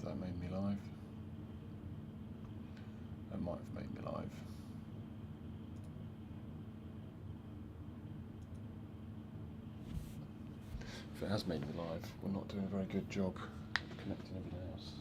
that made me live. That might have made me live. If it has made me live, we're not doing a very good job connecting everything else.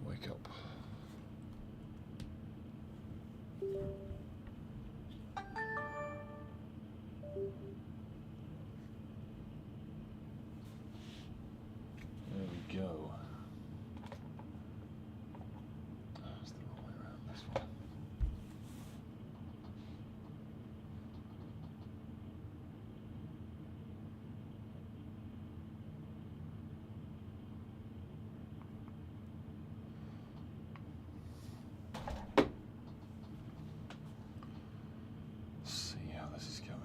Wake up. There we go. That's the wrong way around, this one. Let's see how this is going.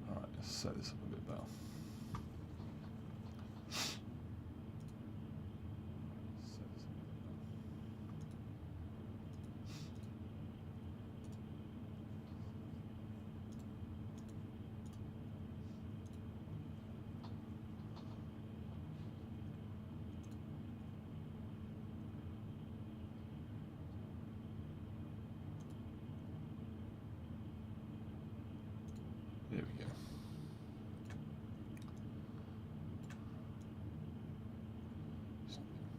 Alright, let's set this up a bit better. There we go.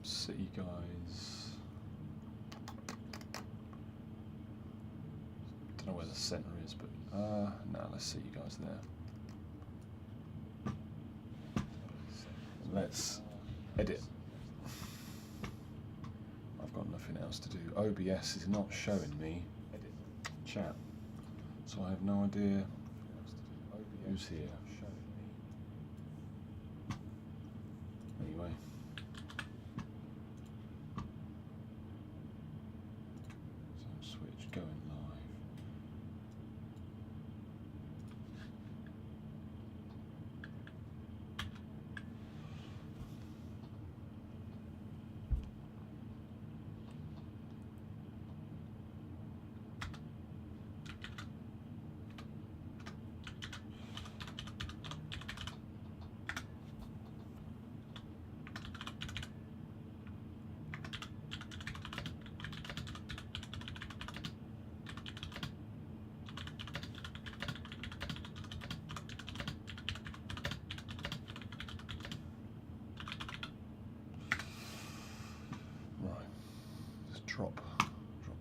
See you guys. Don't know where the center is, but no, let's see you guys there. Let's edit. I've got nothing else to do. OBS is not showing me chat, so I have no idea who's here. Anyway. So switch going live. Drop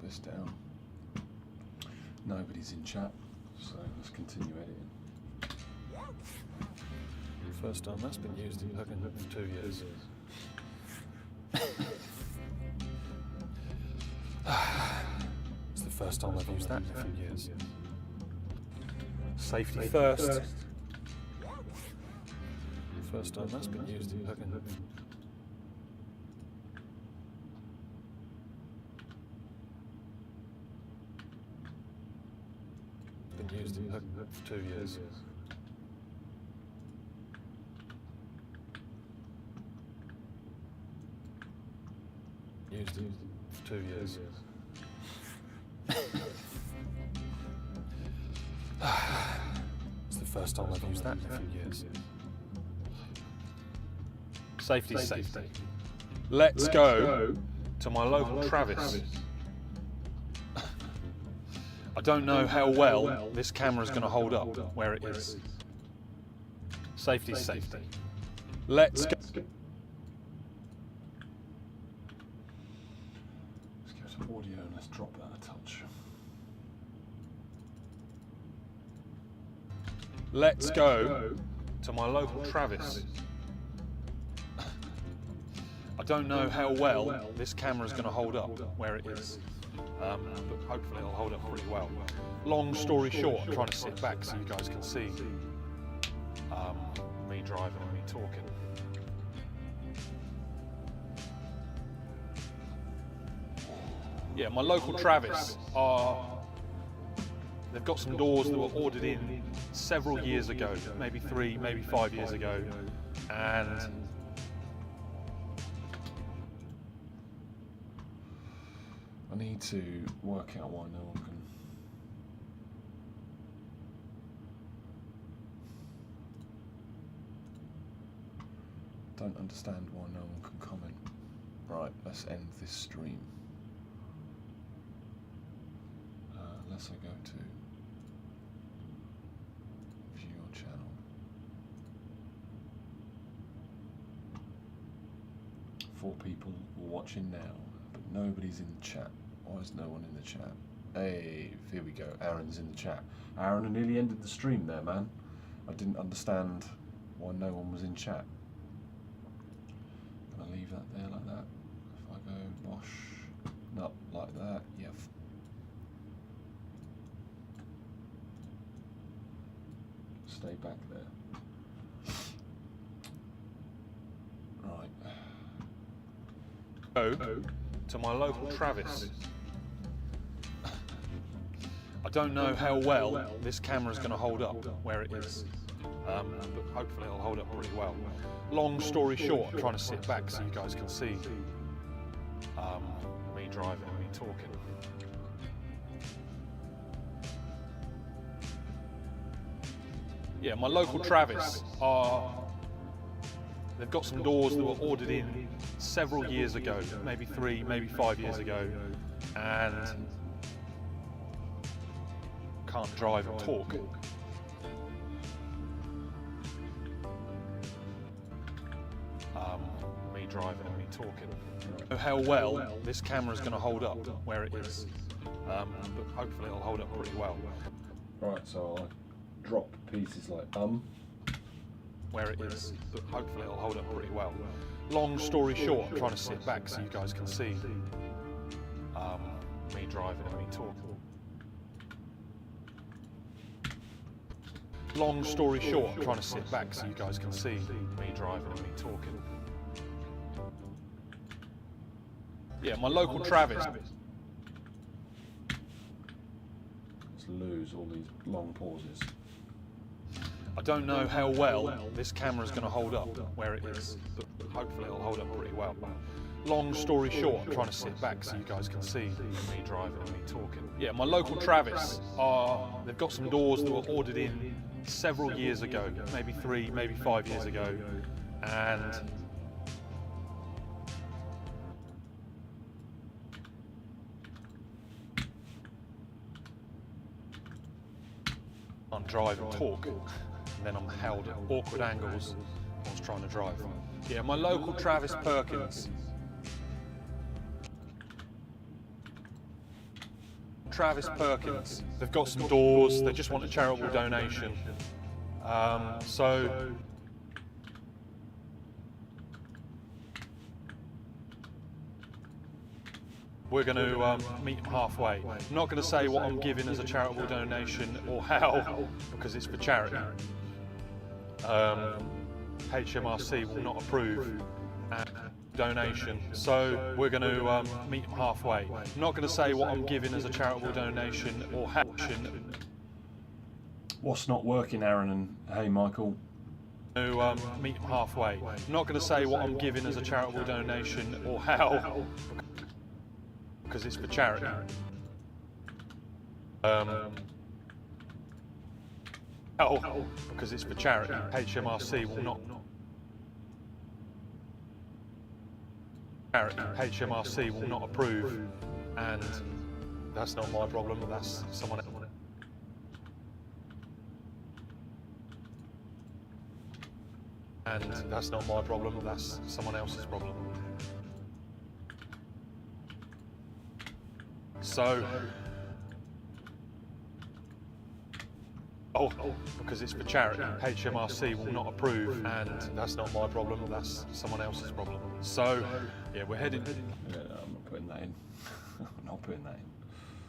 this down. Nobody's in chat, so let's continue editing. First time that's been used in fucking 2 years. It's the first time I've used that in a few years. Safety first. First time that's been used in fucking used in 2 years. Used in 2 years. It's the first time I've used that in a few years. Safety, safety. Let's go to my local Travis. I don't know how well this camera is going to hold up where it is. Safety, safety. Let's go. Let's go to audio and let's drop that a touch. Let's go to my local Travis. I don't know how well this camera is going to hold up where it is. But hopefully it'll hold up pretty well. Long story short, I'm trying to sit back so you guys can see me driving and me talking. Yeah, my local Travis are They've got some doors that were ordered in several years ago, maybe 3, maybe 5 years ago, and I need to work out why no one can. Don't understand why no one can comment. Right, let's end this stream. Unless I go to view your channel. 4 people watching now, but nobody's in the chat. Why is no one in the chat? Hey, here we go. Aaron's in the chat. Aaron, I nearly ended the stream there, man. I didn't understand why no one was in chat. Can I leave that there like that? If I go bosh, not like that, yeah. Stay back there. Right. Go to my local Travis. I don't know how well this camera is going to hold up where it is, but hopefully it'll hold up pretty well. Long story short, I'm trying to sit back so you guys can see me driving and me talking. Yeah, my local Travis they've got some doors that were ordered in several years ago, maybe 3, maybe 5 years ago, and can't drive and talk. Me driving and me talking. Know how well this camera is going to hold up where it is, but hopefully it'll hold up pretty well. Right, so I drop pieces like where it is, but hopefully it'll hold up pretty well. Long story short, I'm trying to sit back so you guys can see me driving and me talking. Long story short, I'm trying to sit back so you guys can see me driving and me talking. Yeah, my local Travis. Let's lose all these long pauses. I don't know how well this camera is going to hold up where it is, but hopefully it'll hold up pretty well. Long story short, I'm trying to sit back so you guys can see me driving and me talking. Yeah, my local Travis they've got some doors that were ordered in several years ago, maybe 3, maybe 5 years ago, and can't drive and talk, and then I'm held at awkward angles whilst trying to drive. Yeah, my local Travis Perkins. Travis Perkins. They've got some doors, they just want a charitable donation. So we're going to meet them halfway. I'm not going to say what I'm giving as a charitable donation or how, because it's for charity. HMRC will not approve a donation, so we're going to meet them halfway. I'm not going to say what I'm giving as a charitable donation or how. What's not working, Aaron and hey Michael? To meet them halfway. I'm not going to say what I'm giving as a charitable donation or how, because it's for charity. Because it's for charity. HMRC will not. HMRC will not approve, and that's not my problem. That's someone else. And that's not my problem. That's someone else's problem. So, because it's for charity, HMRC will not approve, and that's not my problem, that's someone else's problem. So, yeah, we're heading. Yeah, I'm not putting that in. I'm not putting that in.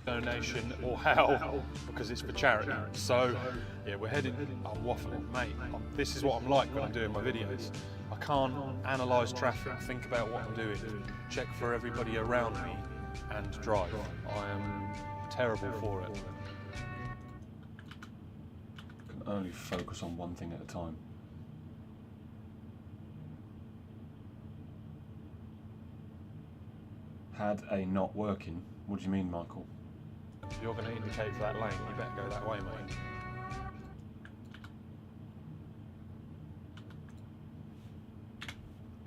Donation or how, because it's for charity. So, yeah, we're heading. I'm waffling, mate. This is what I'm like when I'm doing my videos. I can't analyse traffic, think about what I'm doing, check for everybody around me, and drive. I am terrible for it. Only focus on one thing at a time. Had a not working? What do you mean, Michael? If you're going to indicate for that lane, you better go that way, mate.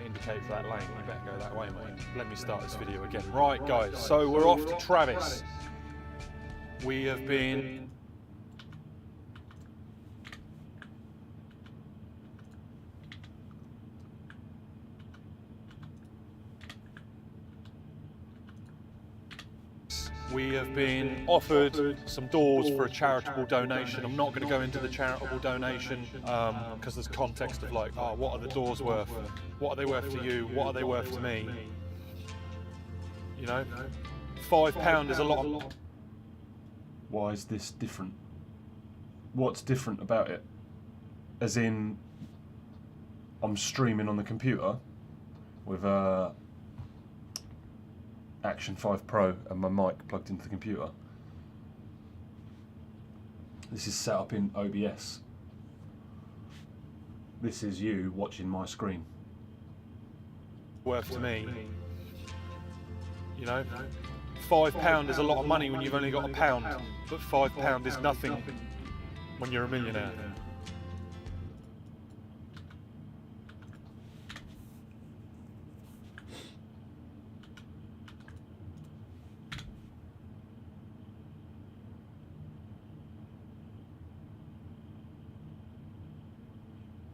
Indicate for that lane, you better go that way, mate. Let me start this video again. Right, guys, so we're off to Travis. We have been... We have been offered some doors for a charitable donation. I'm not going to go into the charitable donation because there's context of like, oh, what are the doors worth? What are they worth to you? What are they worth to me? You know, £5 is a lot of... Why is this different? What's different about it? As in, I'm streaming on the computer with a Action 5 Pro and my mic plugged into the computer. This is set up in OBS. This is you watching my screen. Worth to me. You know, £5 is a lot of money when you've only got £1, but £5 is nothing when you're a millionaire.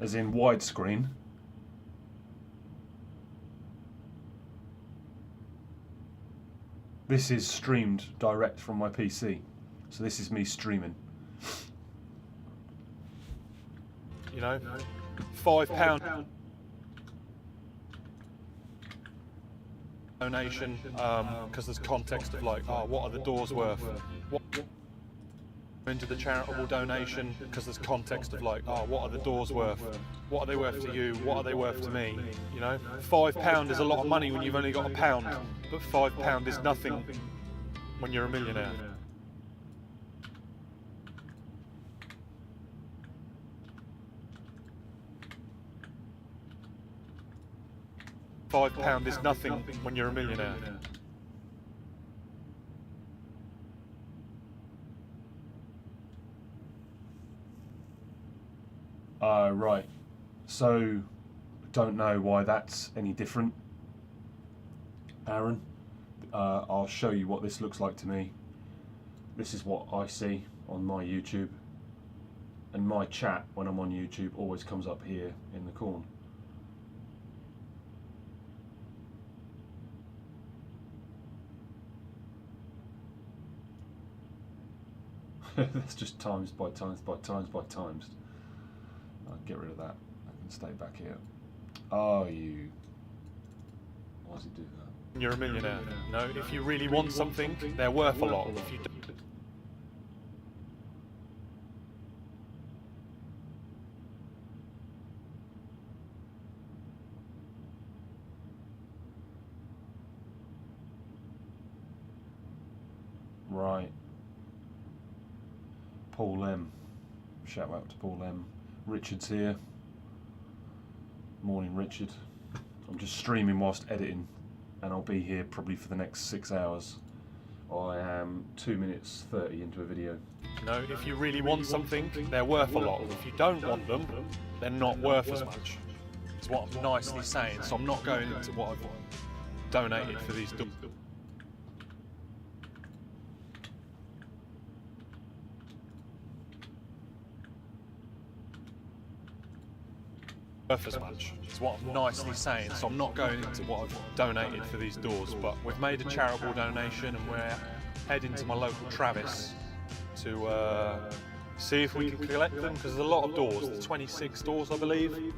As in widescreen. This is streamed direct from my PC. So this is me streaming. You know, £5 donation because there's context of like, oh, what are the doors worth? What into the charitable donation because there's context of like, oh, what are the doors worth? What are they worth to you? What are they worth to me? You know, £5 is a lot of money when you've only got £1, but £5 is nothing when you're a millionaire. £5 is nothing when you're a millionaire. Right. So, don't know why that's any different, Aaron. I'll show you what this looks like to me. This is what I see on my YouTube. And my chat, when I'm on YouTube, always comes up here in the corner. That's just times by times by times by times. I'll get rid of that. I can stay back here. Oh, you. Why does it do that? You're a millionaire. You know, if you really want something, they're worth a lot. If you don't, right. Paul M. Shout out to Paul M. Richard's here. Morning, Richard. I'm just streaming whilst editing, and I'll be here probably for the next 6 hours. I am 2 minutes 30 into a video. you know, if you really want something, they're worth a lot. If you don't want them, they're not worth as much. It's what I'm nicely saying. So I'm not going into what I've donated for these doors. Worth as much. It's what I'm nicely saying. So I'm not going into what I've donated for these doors, but we've made a charitable donation and we're heading to my local Travis to see if we can collect them, because there's a lot of doors. There's 26 doors, I believe.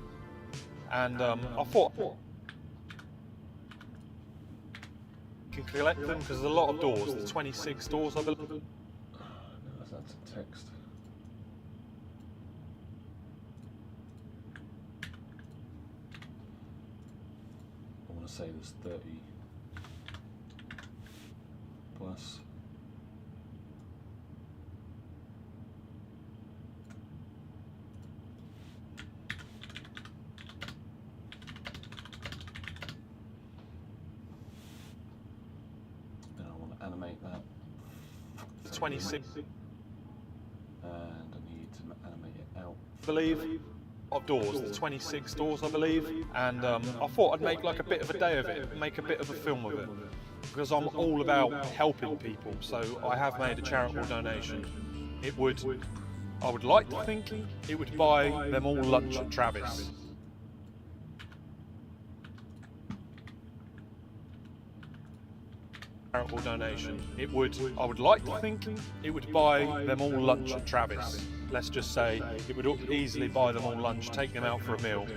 And I thought we can collect them because there's a lot of doors. There's 26 doors, I believe. No, that's a text. I want to say there's 30 plus. 26, And I need to animate it out. I believe, of doors, the 26 doors, I believe. And I thought I'd make like a bit of a day of it, make a bit of a film of it. Because I'm all about helping people, so I have made a charitable donation. I would like to think it would buy them all lunch at Travis. Charitable donation. I would like to think it would buy them all lunch at Travis. Let's just say it would easily buy them all lunch, take them out for a meal.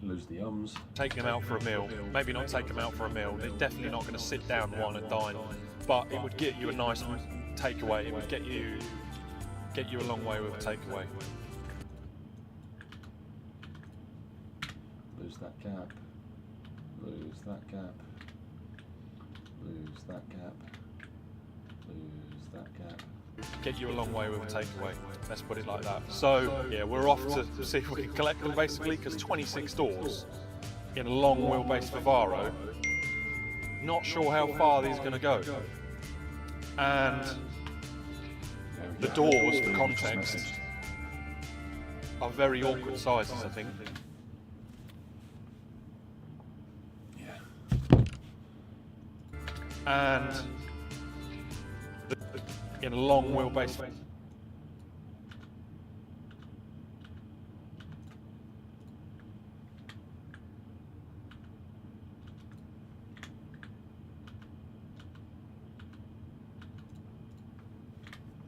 Lose the ums. Take them out for a meal. Maybe not take them out for a meal. They're definitely not going to sit down one and dine. But it would get you a nice takeaway. It would get you a long way with a takeaway. Lose that gap. Lose that gap. Lose that gap. Lose that gap. Get you a long way with a takeaway. Let's put it like that. So yeah, we're off to see if we can collect them basically, because 26 doors in a long wheelbase Vivaro. Not sure how far these are going to go. And the doors, for context, are very awkward sizes, I think. And in a long wheelbase.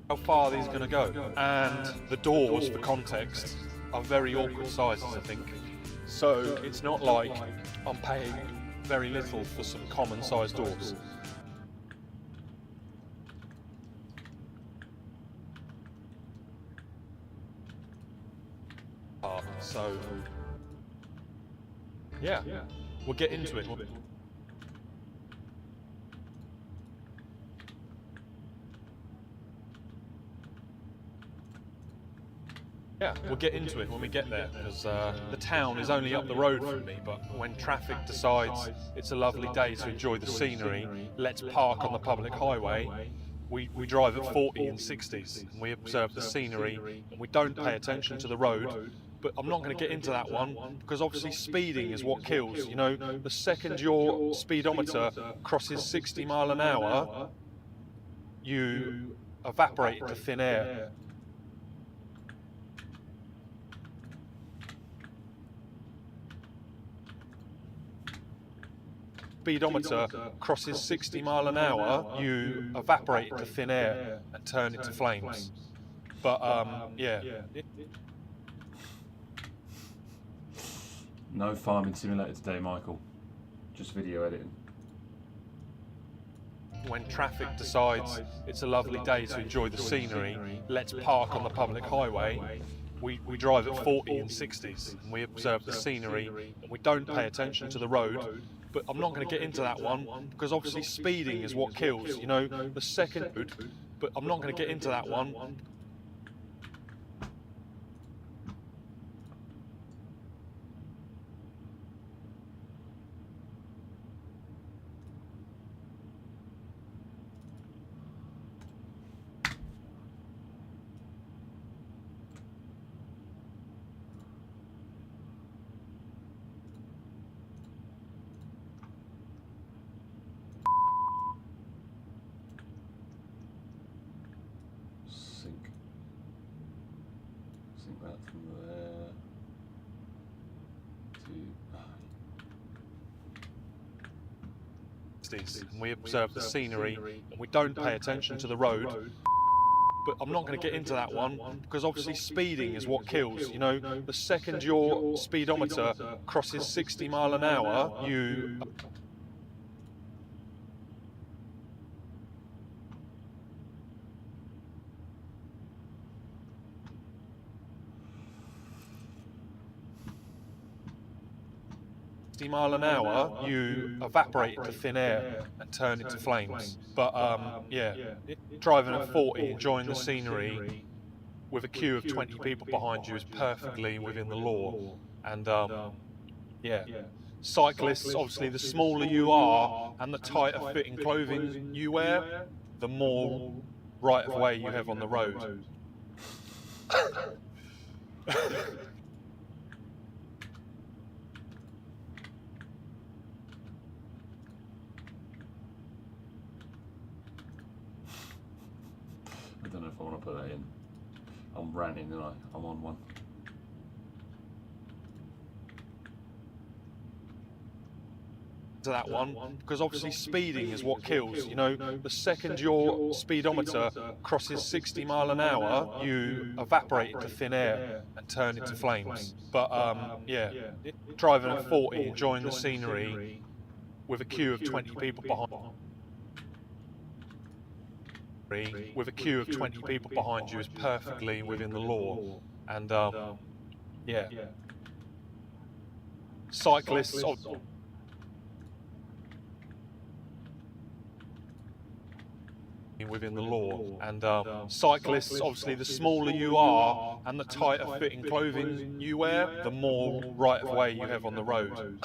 How far are these going to go? And the doors, for context, are very awkward sizes, I think. So it's not like I'm paying very little for some common sized doors. So yeah, we'll get into it. Yeah, we'll get into it when we get there, because the town is only up the road from me, but when traffic decides it's a lovely day to enjoy the scenery, let's park on the public highway, we drive at 40 and 60s, and we observe the scenery, and we don't pay attention to the road. But I'm not going to get into that one, because obviously speeding is what kills. You know, the second your speedometer crosses 60 mile an hour, you evaporate into thin air. Speedometer crosses 60 mile an hour, you evaporate into thin air and turn into flames. But yeah. No farming simulator today, Michael. Just video editing. When traffic decides it's a lovely day to enjoy the scenery, let's park on the public highway. We drive at 40 and 60s, and we observe the scenery, and we don't pay attention to the road. But I'm not going to get into that one, because obviously speeding is what kills. You know, the second. But I'm not going to get into that one. Sync that from there to. And we observe the scenery, and we don't pay attention to the road. But I'm not going to get into that one, because obviously speeding is what kills. You know, the second your speedometer crosses 60 mile an hour, you. Mile an hour, you evaporate into thin air and turn into flames. But yeah, driving at 40, enjoying the scenery with a queue of 20 people behind you is perfectly within the law. And yeah, Cyclists, obviously, the smaller you are and the tighter fitting clothing you wear, the more right of way you have on the road. I don't know if I want to put that in. I'm ranting, and I'm on one. To that one, because obviously speeding is what kills. You know, the second your speedometer crosses 60 mile an hour, you evaporate into thin air and turn into flames. But yeah, driving at 40, enjoying the scenery with a queue of 20 people behind you is perfectly within the law. And yeah, cyclists within the law, and cyclists, obviously, the smaller you are and the tighter fitting clothing you wear, the more right of way you have on the road.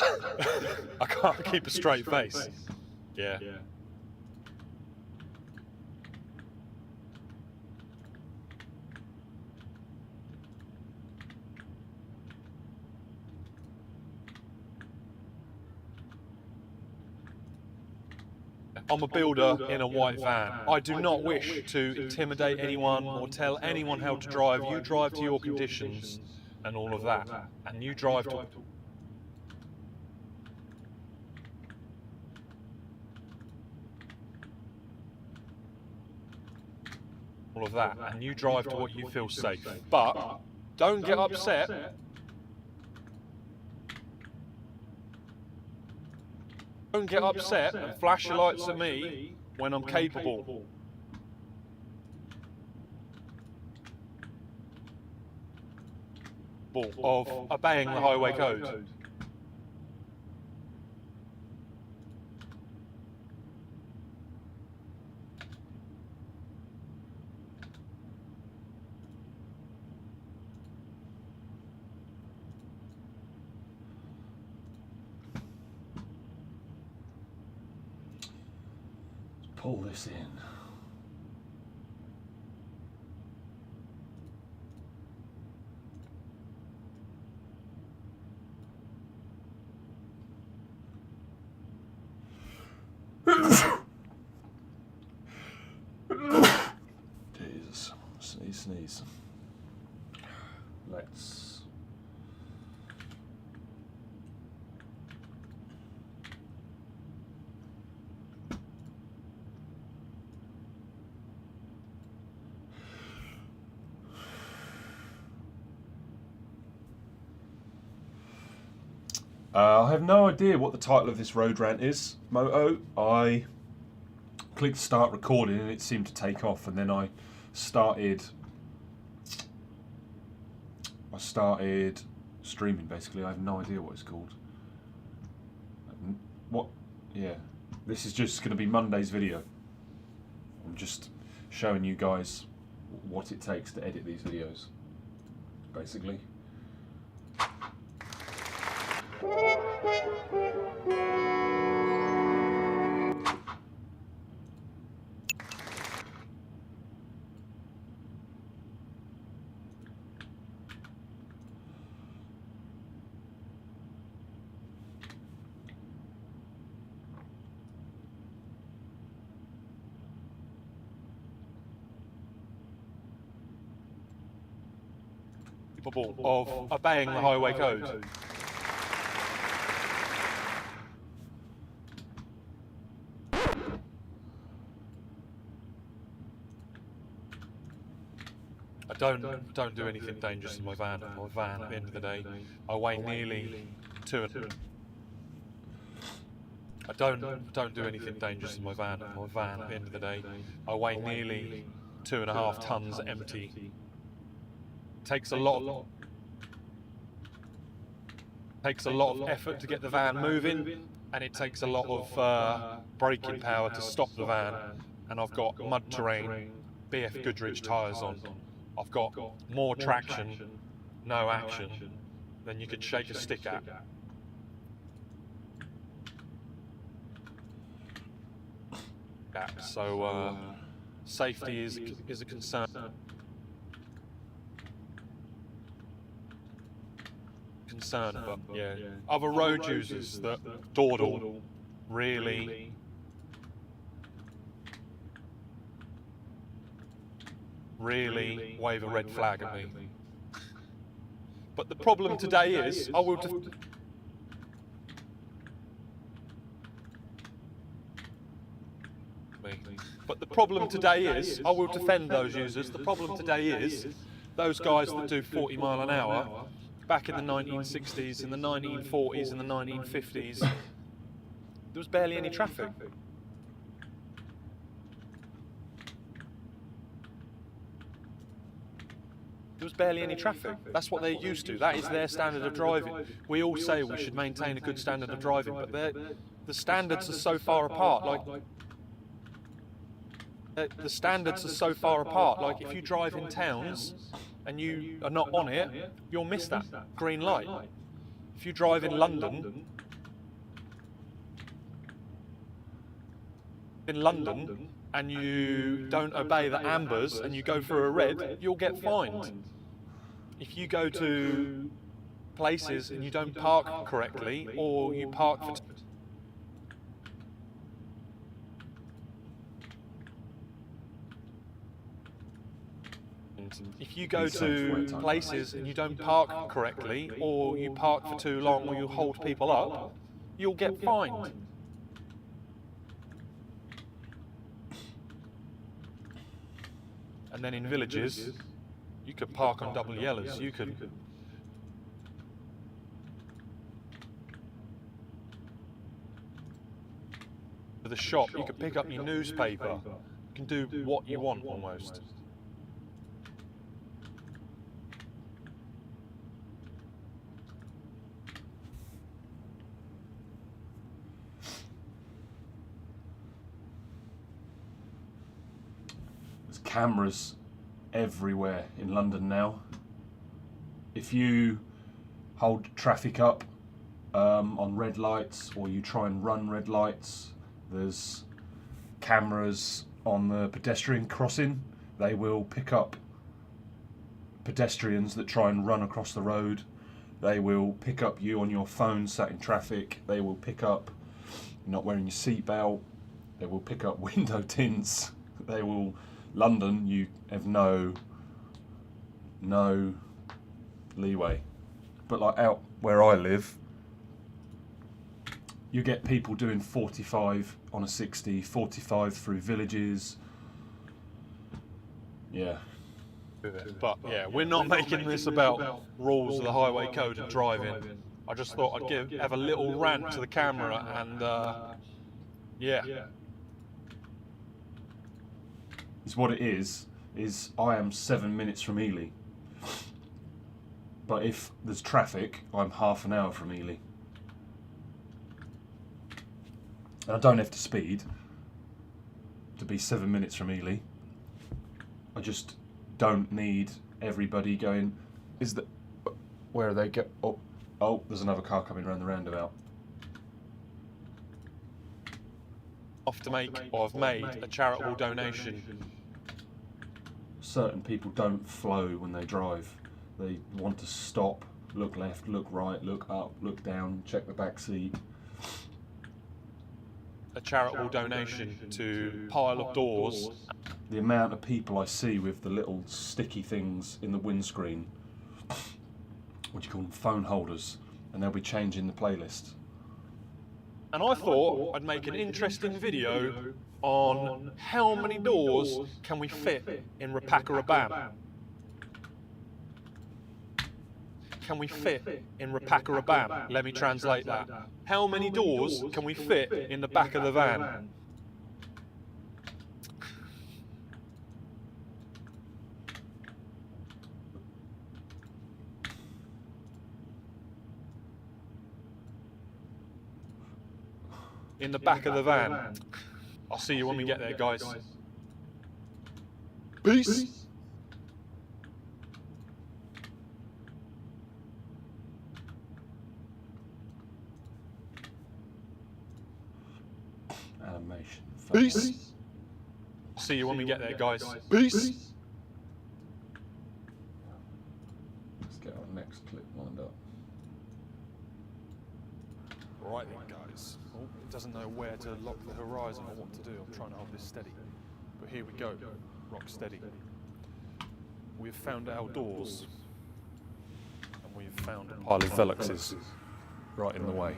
I can't keep a straight face. Yeah. I'm a builder in a white van. I do not wish to intimidate anyone or tell anyone how to drive. You drive to your conditions and all of that. And you drive to all of that. And you drive to what you feel safe. But don't get upset. Don't get upset and flash your lights at me when I'm capable of obeying the highway code. Pull this in. Jesus, sneeze. Let's. I have no idea what the title of this road rant is, Moto. I clicked start recording and it seemed to take off, and then I started streaming. Basically, I have no idea what it's called. What? Yeah, this is just going to be Monday's video. I'm just showing you guys what it takes to edit these videos, basically. Of obeying the highway code. I don't do anything dangerous in my van. My van, at the end of the day, I weigh nearly I don't do anything dangerous in my van. My van, at the end of the day, I weigh nearly 2.5 tons empty. Takes a lot of effort to get the van moving, and it takes a lot of braking power to stop the van. And I've got mud terrain, BF Goodrich tyres on. I've got more traction, no action, than you could shake a stick at. that. So safety is a concern. But yeah, other road users that dawdle really wave a red flag at me. But the problem today is, I will defend those users. The problem today is, those guys that do 40 mile an hour, back in the 1960s, in the 1940s, in the 1950s, there was barely any traffic. There was barely any traffic. That's what they're used to. That is their standard of driving. We all say we should maintain a good standard of driving, but the standards are so far apart. The standards are so far apart. Like, if you drive in towns and you are not on it, you'll miss that green light. If you drive in London, and you don't obey the ambers and you go for a red, you'll get fined. If you go to places and you don't park correctly, or you park for or you park for too long, or you hold people up, you'll get fined. And then in villages, you could park on double yellows. You could. For the shop, you could pick up your newspaper. You can do what you want almost. There's cameras everywhere in London now. If you hold traffic up on red lights, or you try and run red lights, there's cameras on the pedestrian crossing. They will pick up pedestrians that try and run across the road. They will pick up you on your phone sat in traffic. They will pick up not wearing your seatbelt. They will pick up window tints. They will. London, you have no leeway. But like out where I live, you get people doing 45 on a 60, 45 through villages. Yeah. But yeah, we're not making this about rules of the highway code and driving. I just thought I'd have a little rant to the camera, and yeah. Is what it is I am 7 minutes from Ely. But if there's traffic, I'm half an hour from Ely. And I don't have to speed to be 7 minutes from Ely. I just don't need everybody going, where are they go? Oh, there's another car coming around the roundabout. I've made a charitable donation. Certain people don't flow when they drive. They want to stop, look left, look right, look up, look down, check the back seat. A charitable donation to pile of doors. The amount of people I see with the little sticky things in the windscreen, what do you call them, phone holders, and they'll be changing the playlist. And I thought I'd make an interesting video on how many doors can we fit in Rapaka-Rabam. Can we fit in Rapaka-Rabam? Let me translate that. How many doors can we fit in the back of the van? In the back of the van. I'll see you when we get there, guys. Peace. Animation. Peace. see you when we get there, guys. Peace. Let's get our next clip lined up. Right then, guys. Oh, it doesn't know where to lock the horizon or what to do. I'm trying to hold this steady. But here we go. Rock steady. We've found outdoors. And we've found a pile of Veluxes right in the way.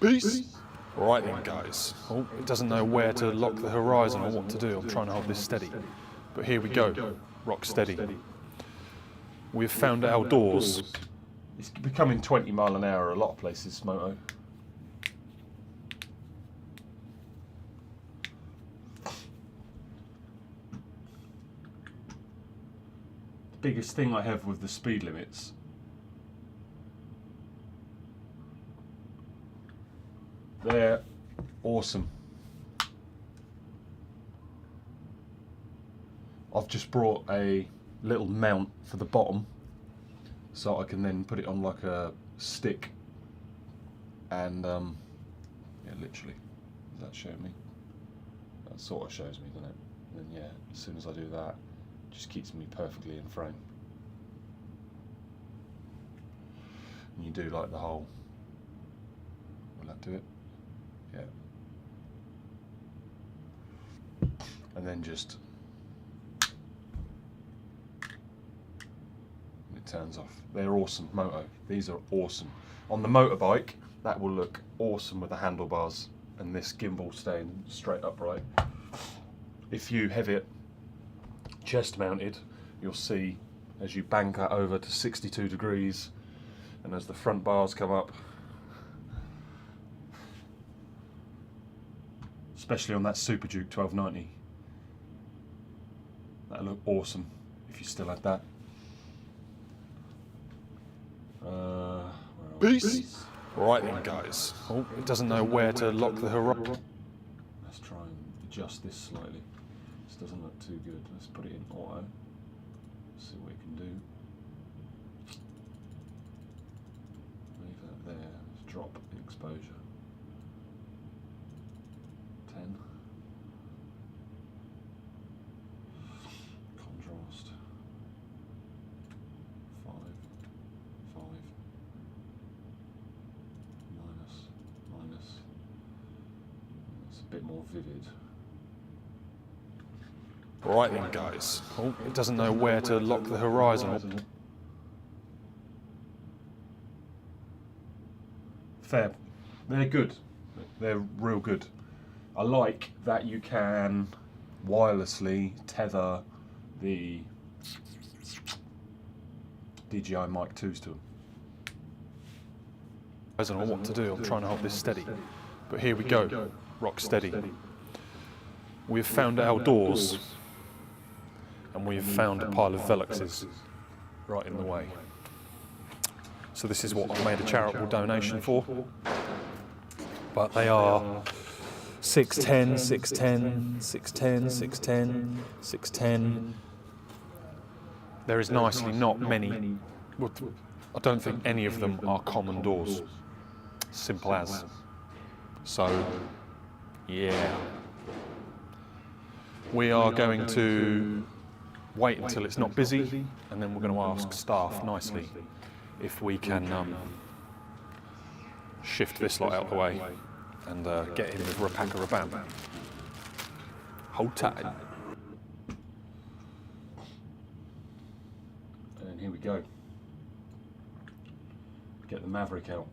Peace. Right then, guys. Oh, it doesn't know where to lock the horizon or what to do. I'm trying to hold this steady. But here we go. Rock steady. We've found outdoors. It's becoming 20 mile an hour a lot of places, Moto. The biggest thing I have with the speed limits they're awesome. I've just brought a little mount for the bottom so I can then put it on like a stick and yeah, literally, does that show me? That sort of shows me, doesn't it? And then yeah, as soon as I do that, it just keeps me perfectly in frame. And you do like the whole, will that do it? Yeah. And then just, it turns off. They're awesome, Moto. These are awesome. On the motorbike, that will look awesome with the handlebars and this gimbal staying straight upright. If you have it chest mounted, you'll see as you bank that over to 62 degrees and as the front bars come up, especially on that Super Duke 1290. That'll look awesome if you still had that. Peace. Right then, guys. Oh, it doesn't know where to lock the horizon. Let's try and adjust this slightly. This doesn't look too good. Let's put it in auto. See what we can do. Leave that there. Let's drop the exposure. 10. Contrast. 5. 5. Minus. It's a bit more vivid. Right then, guys. Oh, it doesn't know where to lock the horizon. Fair. They're good. They're real good. I like that you can wirelessly tether the DJI Mic 2s to them. I don't know what to do. I'm trying to hold this steady. But here we go. Rock steady. We've found outdoors. And we've found a pile of Veluxes right in the way. So this is what I made a charitable donation for. But they are 610, 610, 610, 610, 610. There is nicely not many. Well, I don't think any of them are common doors. Simple as. So, yeah. We are going to wait until it's not busy, and then we're going to ask staff nicely if we can shift this lot out of the way and get in with Rapaka Rabam. Hold tight. And here we go. Get the Maverick out.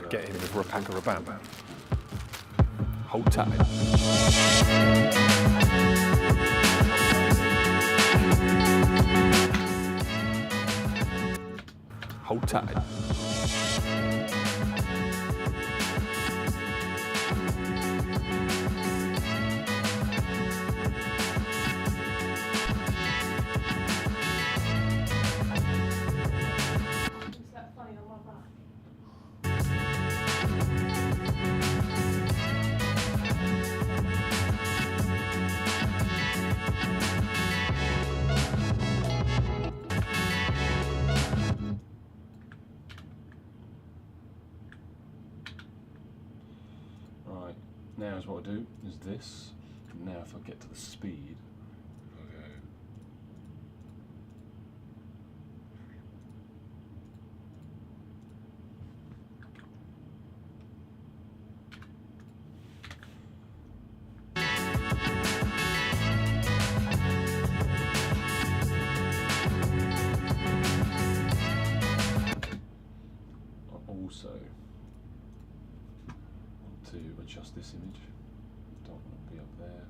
get in with Rapaka Rabam. Hold tight. Hold tight. Right, now is what I do is this. And now if I get to the speed, I go. I also want to adjust this image. Don't want to be up there.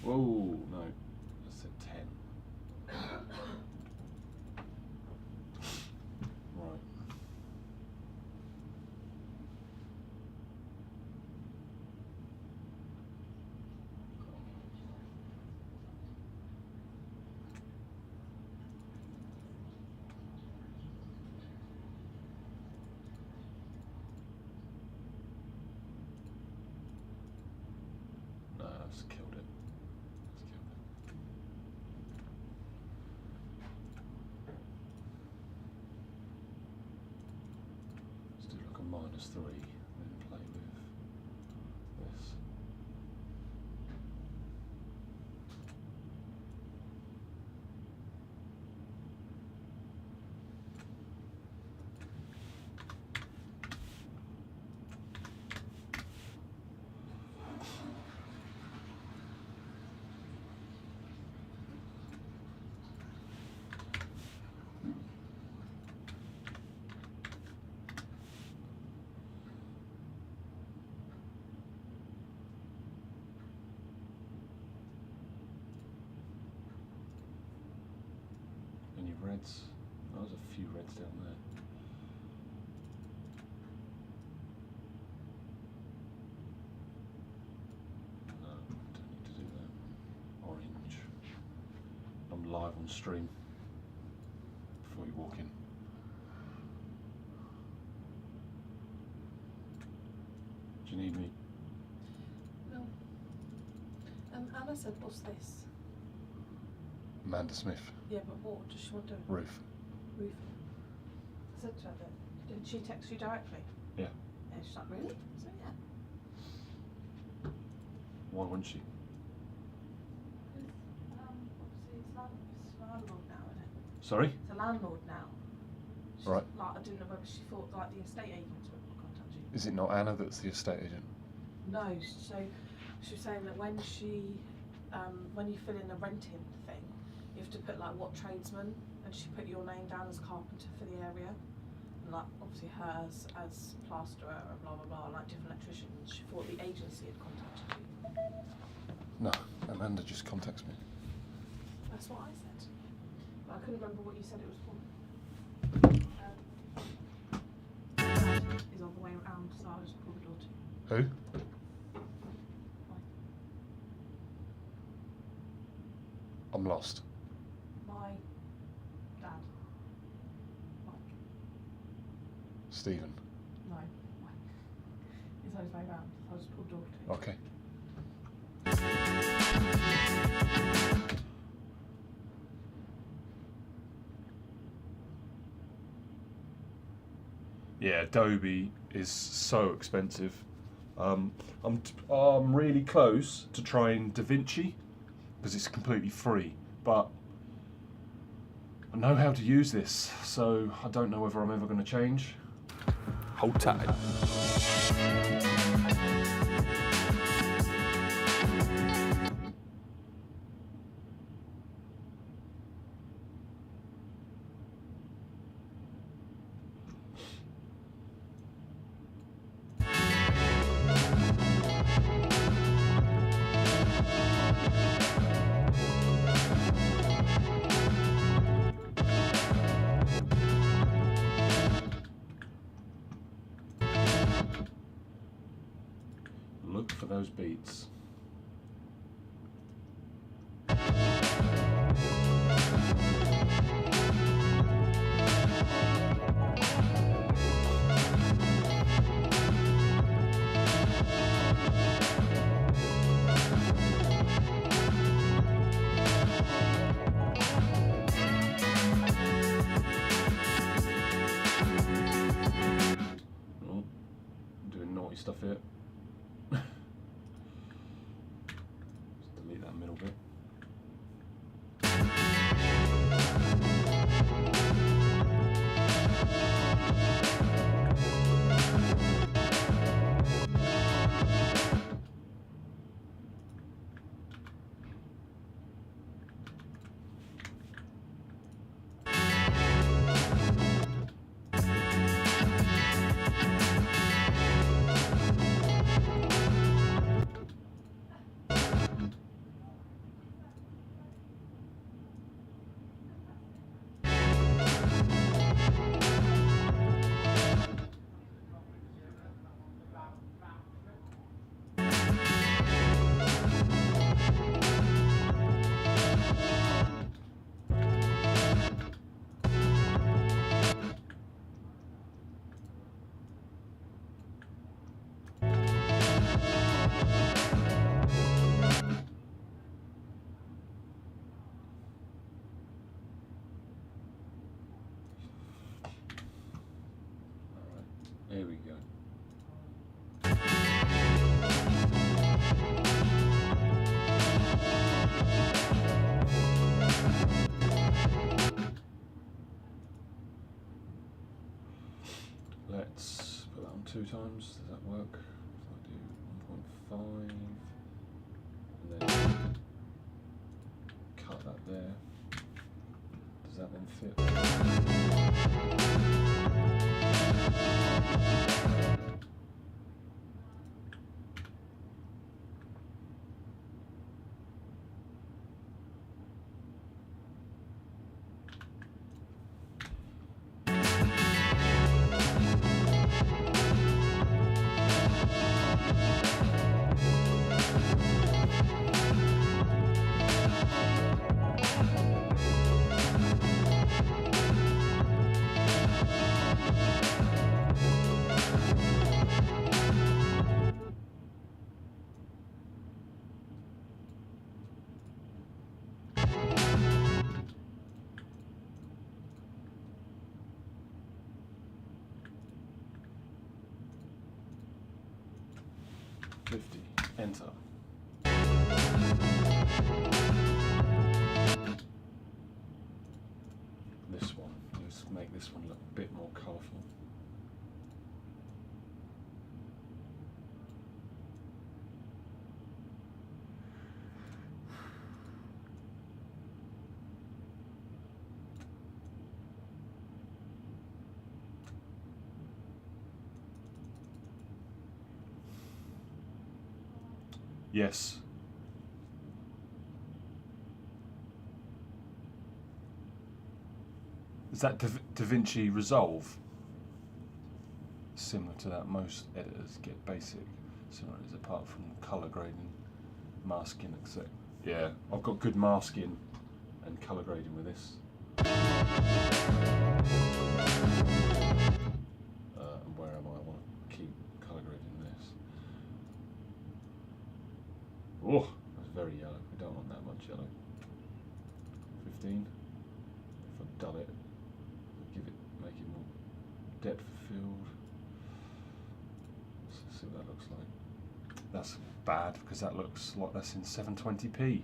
Whoa, no, I said 10. Right. No, that's killed it. That's killed it. Let's do like a -3 and then play with this. Any reds? Oh, there's a few reds down there. No, don't need to do that. Orange. I'm live on stream before you walk in. Do you need me? No. Anna said, what's this? Amanda Smith. Yeah, but what does she want to do? Roof. Roof. I said to her that. Didn't she text you directly? Yeah. Yeah, she's like, really? So yeah. Why wouldn't she? Obviously it's landlord now, isn't it? Sorry? It's a landlord now. She's, Right. Like, I didn't know whether she thought like the estate agents would contact you. Is it not Anna that's the estate agent? No, so she was saying that when when you fill in a renting thing, you have to put like what tradesman, and she put your name down as carpenter for the area, and like obviously hers as plasterer and blah blah blah, like different electricians. She thought the agency had contacted you. No, Amanda just contacts me. That's what I said, but I couldn't remember what you said it was for. Is on the way around, so I just pulled the door to. Who? I'm lost. My dad. Mike. Stephen. No, Mike. He's on his way round, so I just pulled the door to. Okay. Yeah, Adobe is so expensive. I'm really close to trying DaVinci because it's completely free, but I know how to use this, so I don't know whether I'm ever going to change. Hold tight. Look for those beats. Oh, doing naughty stuff here. Just delete that middle bit. Here we go. Let's put that on 2 times. Does that work? So I do 1.5 and then cut that there. Does that then fit? Enter. This one, let's make this one look a bit more colourful. Yes. Is that DaVinci Resolve? Similar to that, most editors get basic similarities apart from colour grading, masking, etc. Yeah, I've got good masking and colour grading with this. And where am I? I want to keep colour grading this. Oh, that's very yellow. We don't want that much yellow. 15. If I dull it, make it more depth of field. Let's see what that looks like. That's bad because that looks like that's in 720p.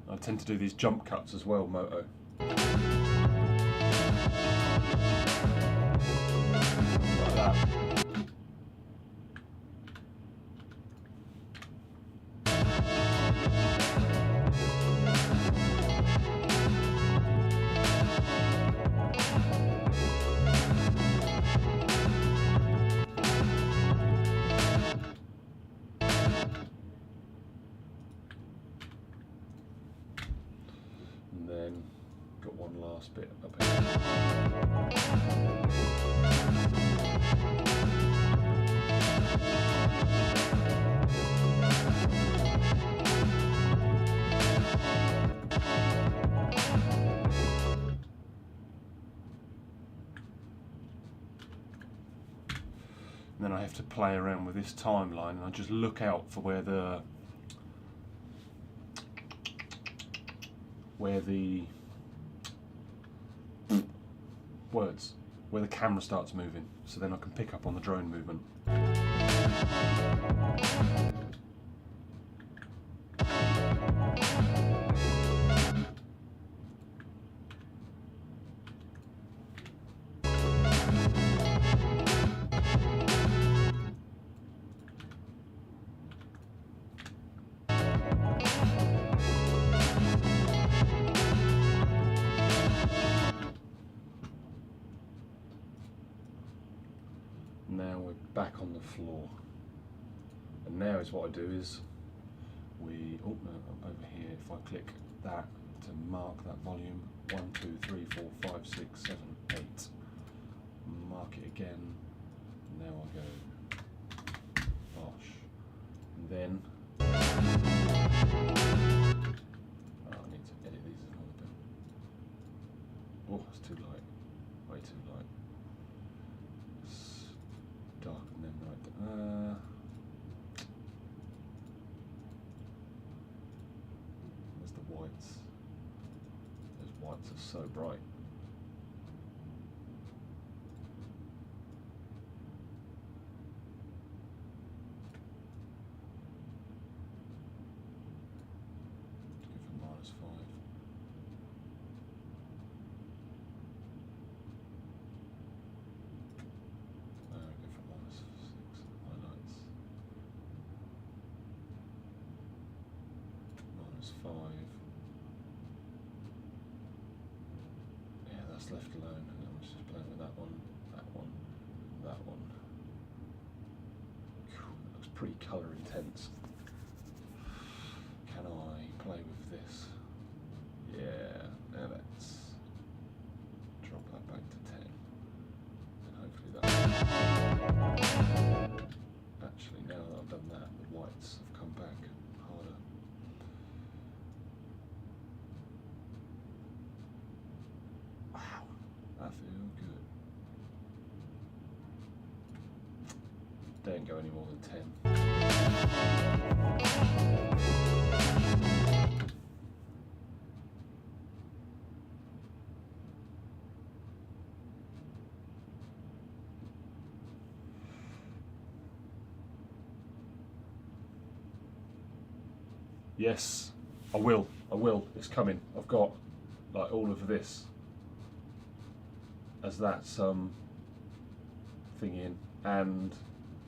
I tend to do these jump cuts as well, Moto. Like that. last bit up here. And then I have to play around with this timeline, and I just look out for where the where the camera starts moving, so then I can pick up on the drone movement. Now we're back on the floor, and now is what I do is over here, if I click that to mark that volume, 1, 2, 3, 4, 5, 6, 7, 8, mark it again. Now I go bosh, and then I need to edit these a little bit. Oh, it's too light, way too light. Darken them right there. There's the whites. Those whites are so bright. Give it -5. -5. Yeah, that's left alone, and I'm just playing with that one, that one, that one. That looks pretty colour intense. Can I play with this? Yeah, now let's drop that back to 10, and hopefully that. Actually, now that I've done that, the whites have come back harder. Wow, I feel good. Don't go any more than 10. Yes, I will. It's coming. I've got like all of this as that thing in, and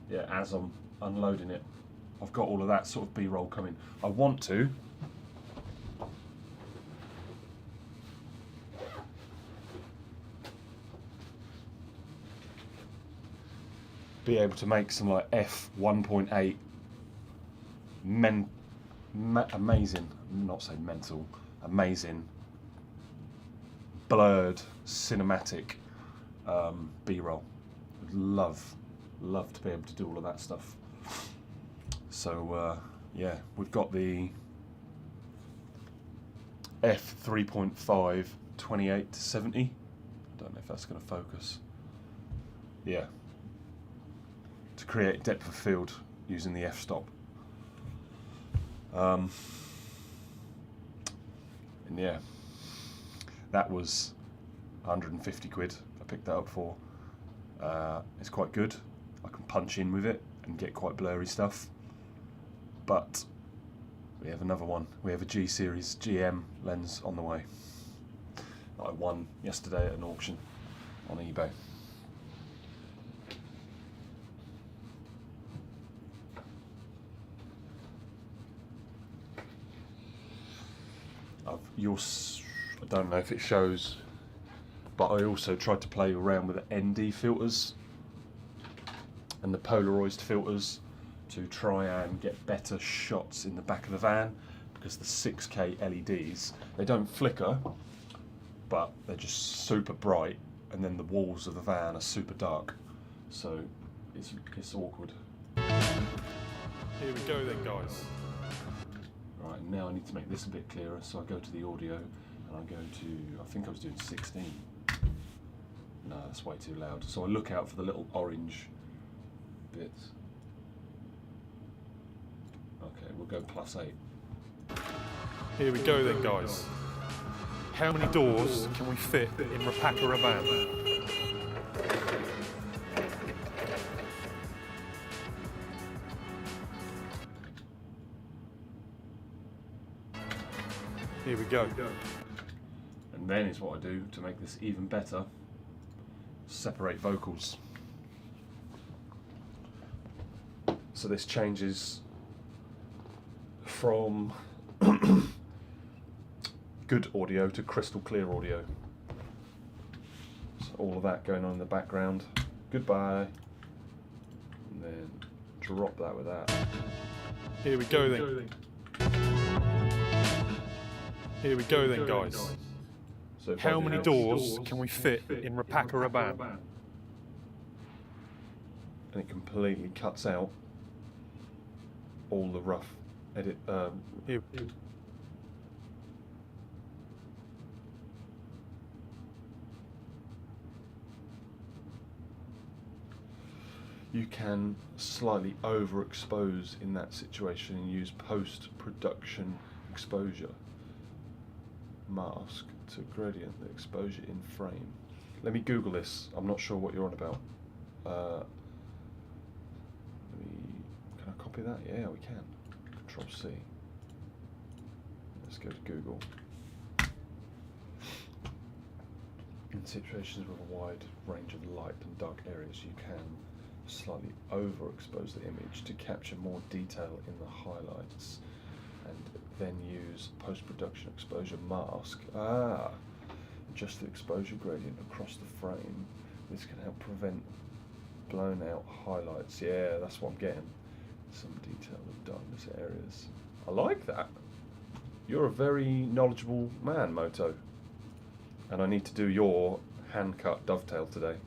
yeah, as I'm unloading it, I've got all of that sort of B-roll coming. I want to be able to make some like f1.8 amazing, not say mental, amazing blurred cinematic B-roll. Would love to be able to do all of that stuff. So yeah, we've got the f3.5 28 to 70. I don't know if that's going to focus. Yeah, to create depth of field using the f-stop. And yeah, that was 150 quid I picked that up for. It's quite good. I can punch in with it and get quite blurry stuff. But we have another one. We have a G series GM lens on the way that I won yesterday at an auction on eBay. I don't know if it shows, but I also tried to play around with the ND filters and the polarized filters to try and get better shots in the back of the van, because the 6K LEDs, they don't flicker, but they're just super bright, and then the walls of the van are super dark, so it's awkward. Here we go then, guys. Right, now I need to make this a bit clearer, so I go to the audio, and I go to, I think I was doing 16. No, that's way too loud. So I look out for the little orange bits. Okay, we'll go +8. Here we go then, guys. How many doors can we fit in Rapaka Raban? Here we go. And then is what I do to make this even better. Separate vocals. So this changes from good audio to crystal clear audio. So all of that going on in the background. Goodbye. And then drop that with that. Here we go then. Here we go then, guys. So if I How do many this- doors can we fit in Rapaka Raban? And it completely cuts out all the rough edit. Here. You can slightly overexpose in that situation and use post-production exposure mask to gradient the exposure in frame. Let me Google this. I'm not sure what you're on about. Can I copy that? Yeah, we can. Control C. Let's go to Google. In situations with a wide range of light and dark areas, you can slightly overexpose the image to capture more detail in the highlights, and then use post-production exposure mask. Adjust the exposure gradient across the frame. This can help prevent blown out highlights. Yeah, that's what I'm getting. Some detail of darkness areas. I like that. You're a very knowledgeable man, Moto. And I need to do your hand-cut dovetail today.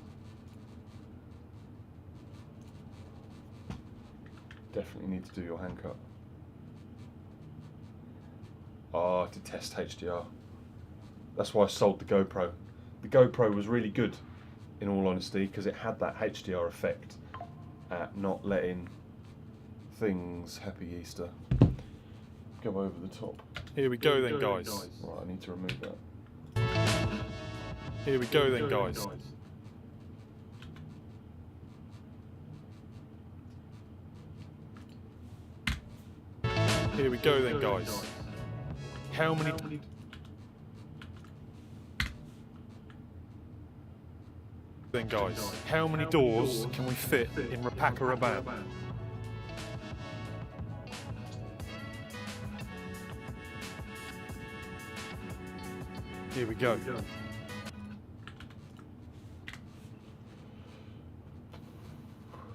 Definitely need to do your hand cut. Oh, I detest HDR. That's why I sold the GoPro. The GoPro was really good, in all honesty, because it had that HDR effect at not letting things, happy Easter, go over the top. Here we go then, guys. Right, I need to remove that. Here we go then, guys. Here we go then, guys. How many... Then, guys, how many doors can we fit in Rapaka Raban? Here we go.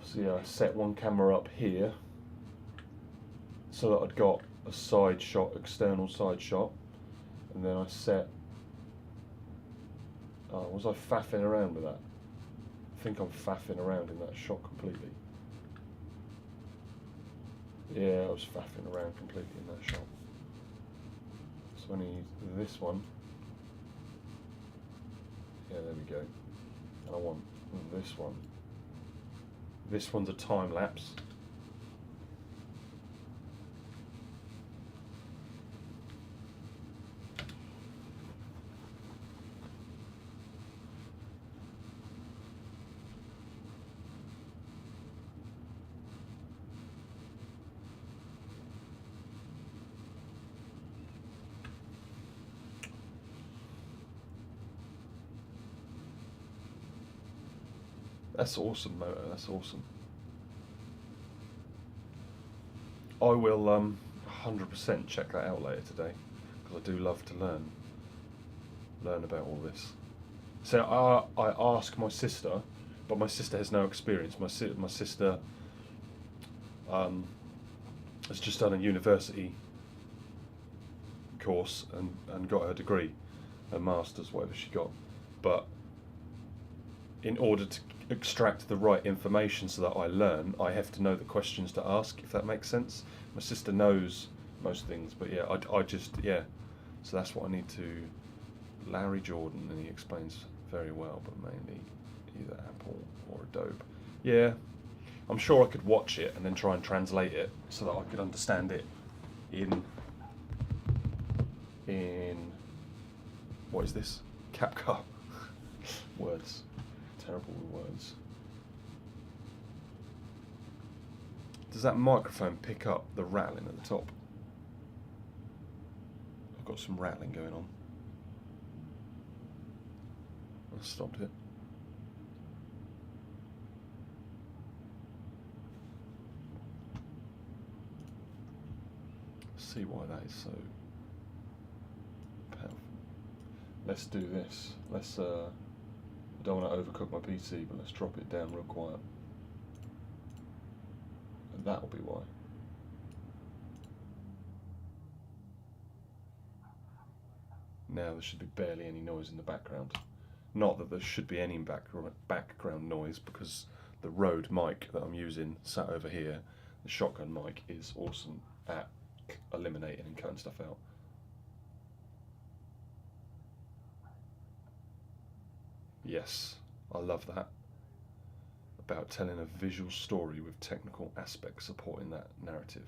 So yeah, I set one camera up here so that I'd got a side shot, external side shot, and then I set, was I faffing around with that? I think I'm faffing around in that shot completely. Yeah, I was faffing around completely in that shot. So I need this one. Yeah, there we go. And I want this one. This one's a time lapse. That's awesome, Moto. That's awesome. I will 100% check that out later today, because I do love to learn about all this. So I ask my sister, but my sister has no experience. My sister has just done a university course and got her degree, her master's, whatever she got. But in order to extract the right information so that I learn, I have to know the questions to ask, if that makes sense. My sister knows most things, but yeah, I just, yeah. So that's what I need to, Larry Jordan, and he explains very well, but mainly either Apple or Adobe. Yeah, I'm sure I could watch it and then try and translate it so that I could understand it in what is this? CapCut. Words. Terrible with words. Does that microphone pick up the rattling at the top? I've got some rattling going on. I stopped it. See why that is so powerful. Let's do this. Let's I don't want to overcook my PC, but let's drop it down real quiet. And that'll be why. Now there should be barely any noise in the background. Not that there should be any background noise, because the Rode mic that I'm using sat over here, the shotgun mic, is awesome at eliminating and cutting stuff out. Yes, I love that. About telling a visual story with technical aspects supporting that narrative.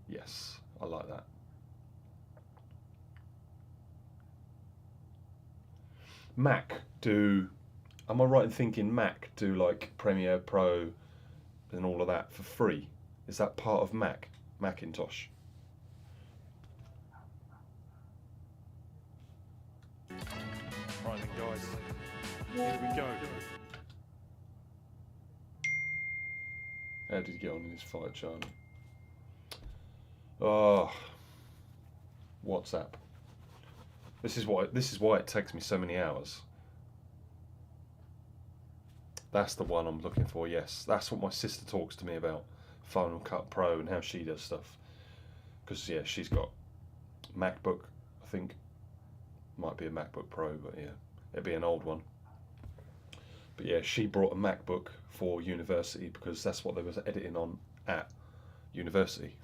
Yes, I like that. Mac do, am I right in thinking Mac do like Premiere Pro and all of that for free? Is that part of Macintosh? Right then, guys, here we go. How did he get on in his fight, Charlie? Oh, WhatsApp. This is why it takes me so many hours. That's the one I'm looking for. Yes, that's what my sister talks to me about. Final Cut Pro and how she does stuff. Because yeah, she's got MacBook. I think might be a MacBook Pro, but yeah, it'd be an old one. But yeah, she brought a MacBook for university because that's what they was editing on at university.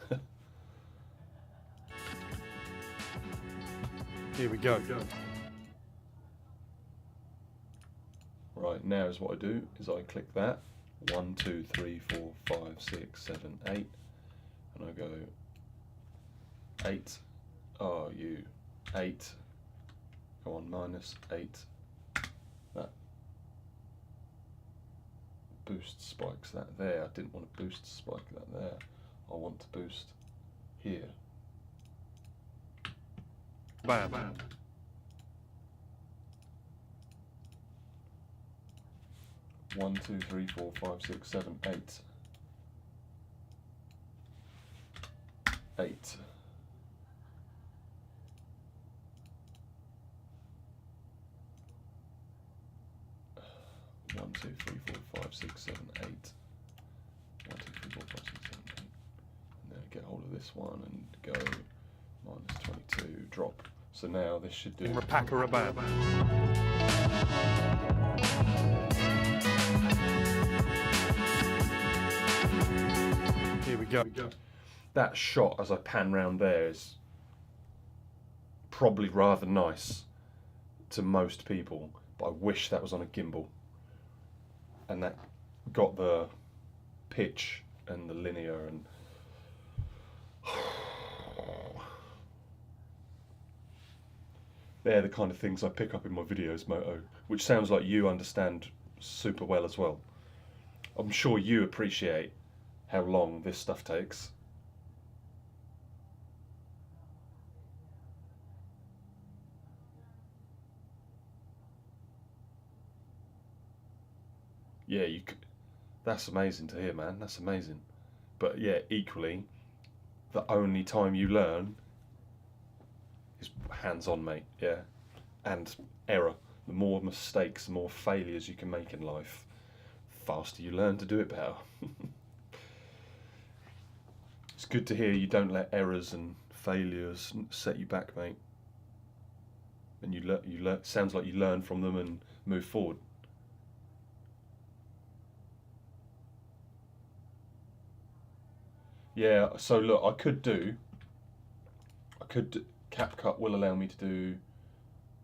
Here we go. Right, now is what I do is I click that 1, 2, 3, 4, 5, 6, 7, 8, and I go 8. Oh, you 8. Go on, -8. That boost spikes that there. I didn't want to boost spike that there. I want to boost here. Bam. Bam. 1, 2, 3, 4, 5, 6, 7, 8. 8. One, 2, 3, 4, 5, 6, 7, 8. 1, 2, 3, 4, 5, 6, 7, 8. And then get hold of this one and go -22, drop. So now this should do. Rapaka-rabam. Here we go. That shot as I pan round there is probably rather nice to most people, but I wish that was on a gimbal. And that got the pitch and the linear and they're the kind of things I pick up in my videos, Moto, which sounds like you understand super well as well. I'm sure you appreciate how long this stuff takes. Yeah, that's amazing to hear, man. That's amazing. But yeah, equally, the only time you learn is hands-on, mate. Yeah, and error. The more mistakes, the more failures you can make in life, the faster you learn to do it better. It's good to hear you don't let errors and failures set you back, mate. and you learn. Sounds like you learn from them and move forward. Yeah. So look, CapCut will allow me to do.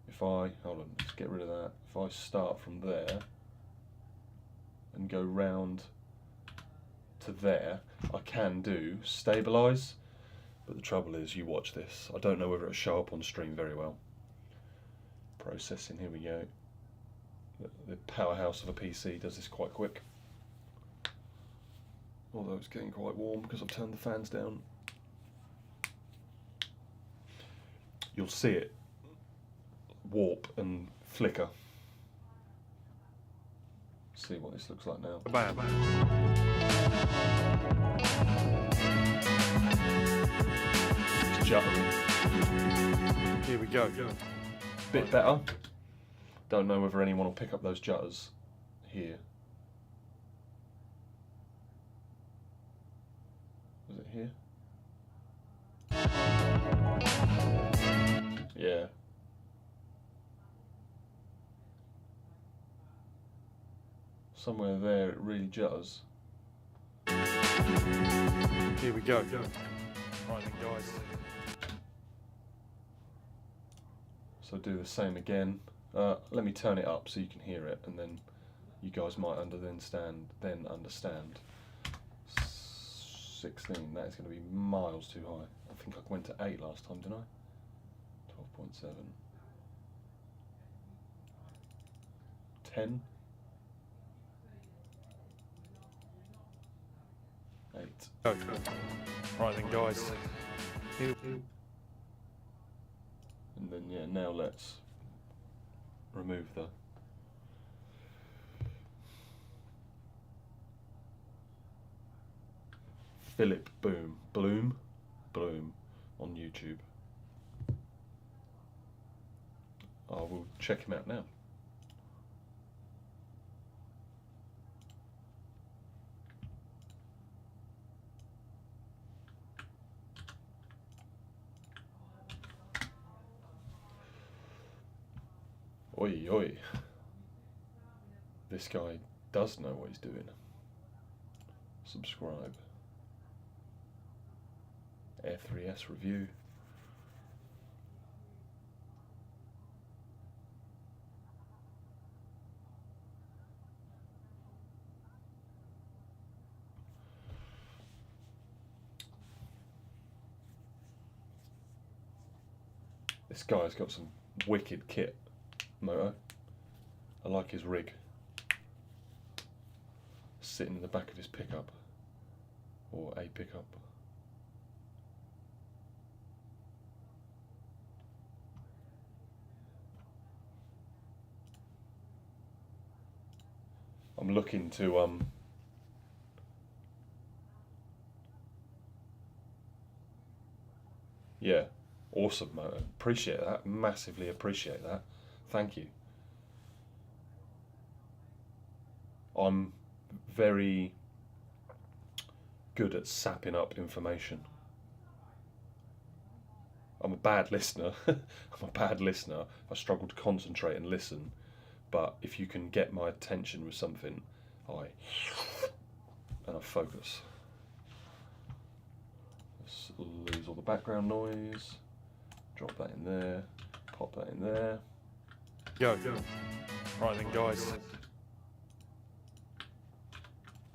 If I hold on, let's get rid of that. If I start from there and go round to there, I can do stabilize. But the trouble is, you watch this. I don't know whether it'll show up on stream very well. Processing, here we go. The powerhouse of a PC does this quite quick. Although it's getting quite warm because I've turned the fans down. You'll see it warp and flicker. See what this looks like now. Bam. It's juttery. Here we go. Bit better. Don't know whether anyone will pick up those jutters here. Was it here? Yeah. Somewhere there it really jutters. Here we go. Right then, guys. So do the same again. Let me turn it up so you can hear it, and then you guys might understand. 16. That is going to be miles too high. I think I went to 8 last time, didn't I? 12.7. 10. 8. Go. Right then, guys. Here. And then yeah, now let's remove the Philip Bloom on YouTube. I will check him out now. Oi, oi. This guy does know what he's doing. Subscribe. Air3S review. This guy's got some wicked kit. Moto. I like his rig. Sitting in the back of his pickup. Or a pickup. I'm looking to yeah, awesome moto. Appreciate that. Massively appreciate that. Thank you. I'm very good at sapping up information. I'm a bad listener. I'm a bad listener. I struggle to concentrate and listen. But if you can get my attention with something, I focus. Let's lose all the background noise. Drop that in there. Pop that in there. Go. Right then, guys.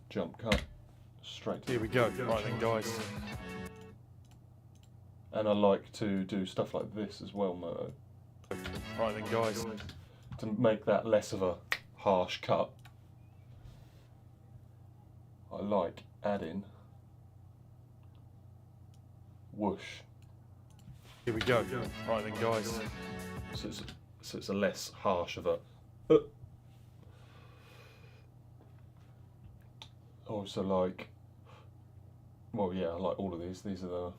Jump cut. Straight to Here we go. Right then, guys. And I like to do stuff like this as well, Moto. Right then, guys. To make that less of a harsh cut, I like adding whoosh. Here we go. Right then, guys. So it's a less harsh of a. Also like, well yeah, I like all of these. These are the.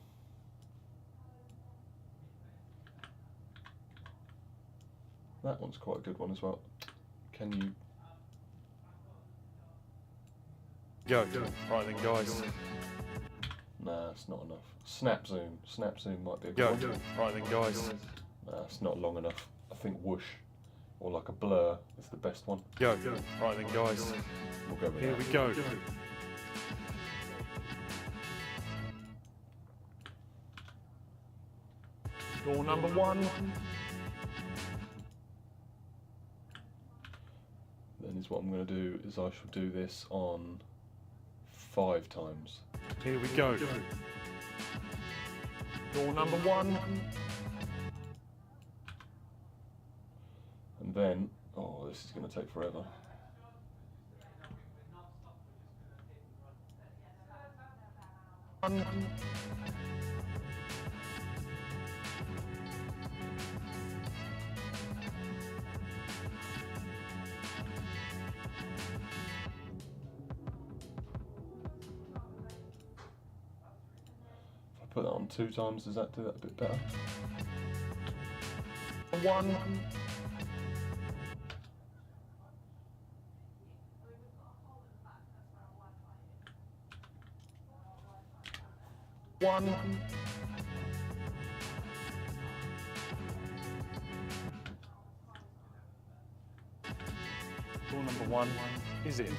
That one's quite a good one as well. Can you? Go. Right then, guys. Nah, it's not enough. Snap zoom. Snap zoom might be a good Go. one. Right then, guys. Nah, it's not long enough. I think whoosh or like a blur is the best one. Go. Right then, guys. We'll go with Here that. we go. Door number 1. Then is what I'm going to do is I shall do this on 5 times. Here we go. Door number 1. And then, oh, this is going to take forever. If I put that on 2 times, does that do that a bit better? 1. One. Door number 1 is in.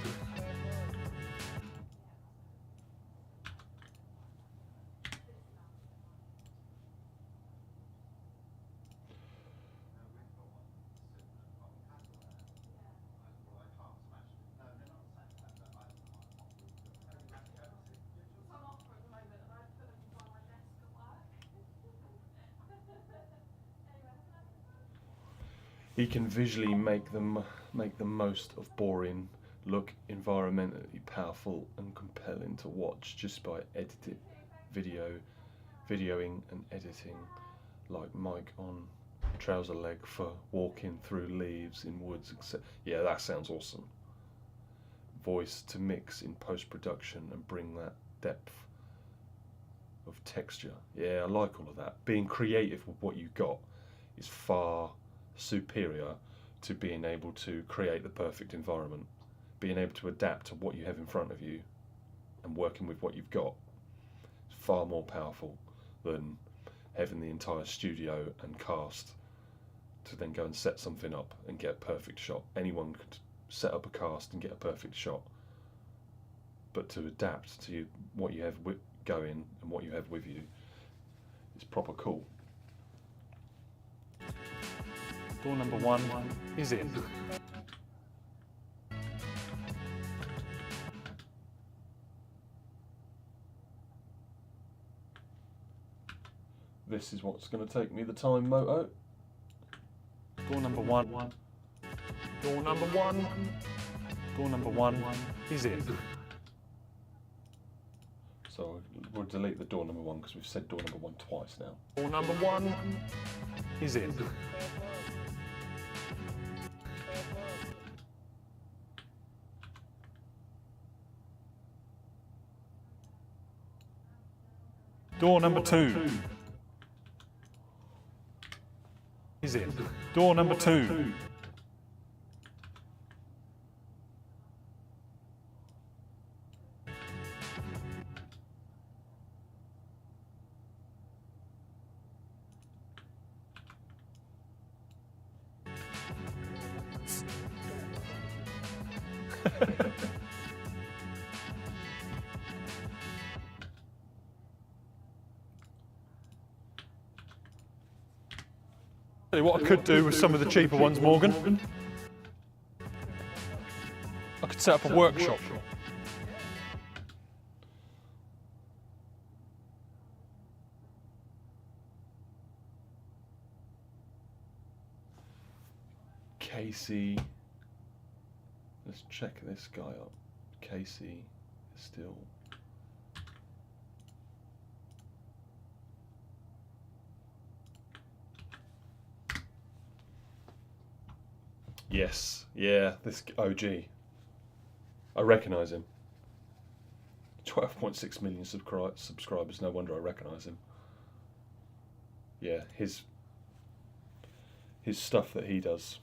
He can visually make the most of boring, look environmentally powerful and compelling to watch just by videoing and editing, like Mike on Trouser Leg for walking through leaves in woods, etc. Yeah, that sounds awesome. Voice to mix in post-production and bring that depth of texture. Yeah, I like all of that. Being creative with what you've got is far superior to being able to create the perfect environment. Being able to adapt to what you have in front of you and working with what you've got is far more powerful than having the entire studio and cast to then go and set something up and get a perfect shot. Anyone could set up a cast and get a perfect shot, but to adapt to what you have going and what you have with you is proper cool. Door number 1 is in. This is what's going to take me the time, Moto. Door number 1. Door number 1. Door number 1 is in. So we'll delete the door number 1 because we've said door number 1 twice now. Door number 1 is in. Door number 2 is in. Door number 2. What I could do with some of the cheaper ones, Morgan, I could set up a workshop. Casey, let's check this guy up. Casey is still. Yes, yeah, this OG. I recognise him. 12.6 million subscribers, no wonder I recognise him. Yeah, his stuff that he does.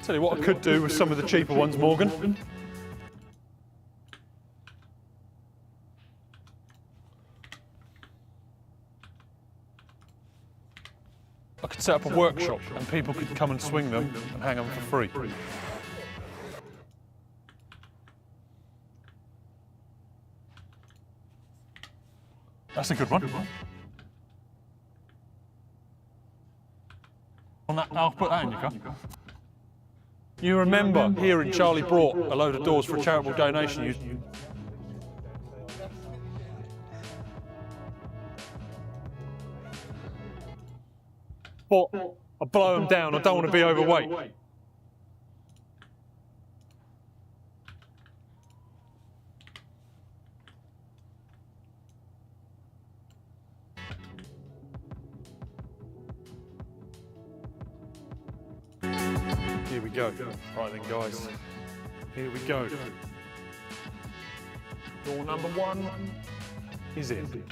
Tell you what I could do with some of the cheaper ones, Morgan. I could set up a workshop and people could come and swing them and hang them for free. That's a good one. I'll put that in your car. You remember hearing Charlie brought a load of doors for a charitable donation. But I blow them down, I don't want to be overweight. Here we go. Right then, guys. Here we go. Door number 1 is in.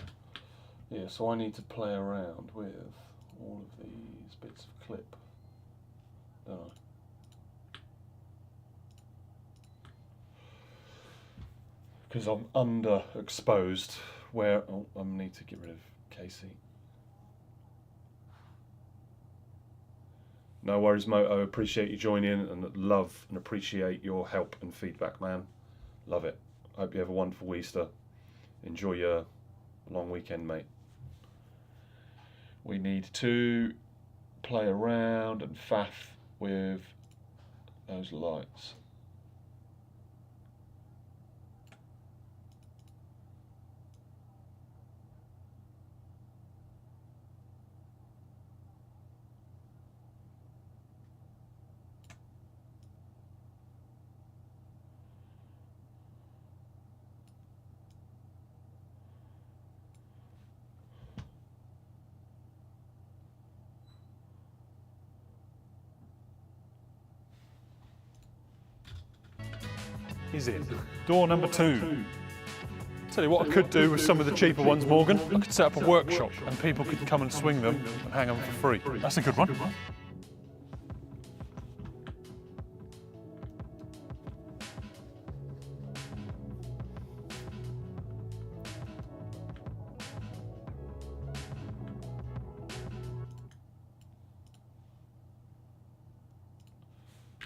Yeah, so I need to play around with all of these bits of clip, don't I? Because I'm underexposed where... Oh, I need to get rid of Casey. No worries, Moto. Appreciate you joining in and love and appreciate your help and feedback, man. Love it. Hope you have a wonderful Easter. Enjoy your long weekend, mate. We need to play around and faff with those lights. Is in. Door number 2. Tell you what I could do with some of the cheaper ones, Morgan. I could set up a workshop and people could come and swing them and hang them for free. That's a good one.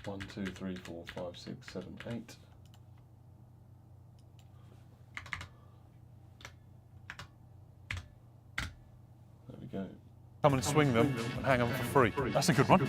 One, two, three, 4, 5, 6, 7, 8. There we go. Come and swing them and hang them for free. That's a good one.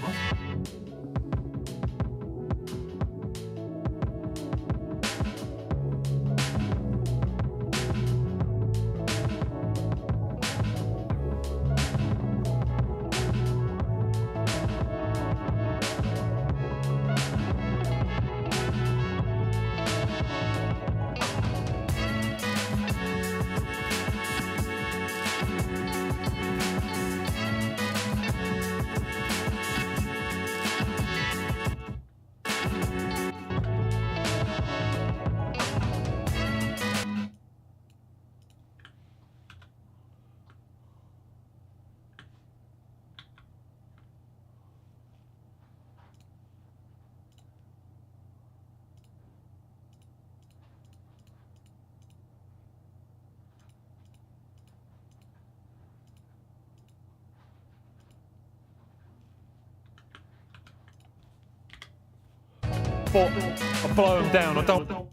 But I blow them down, I don't... 1,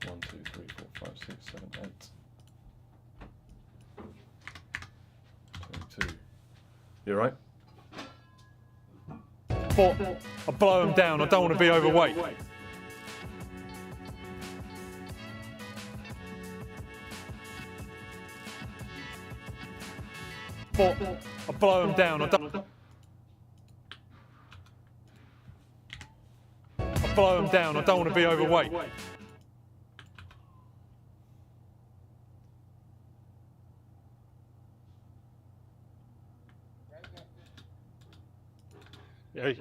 2, 3, 4, 5, 6, 7, 8. 22. You alright? But I blow them down, I don't want to be overweight. But I blow them down, I don't... Blow them down, I don't want to be overweight. Yeah.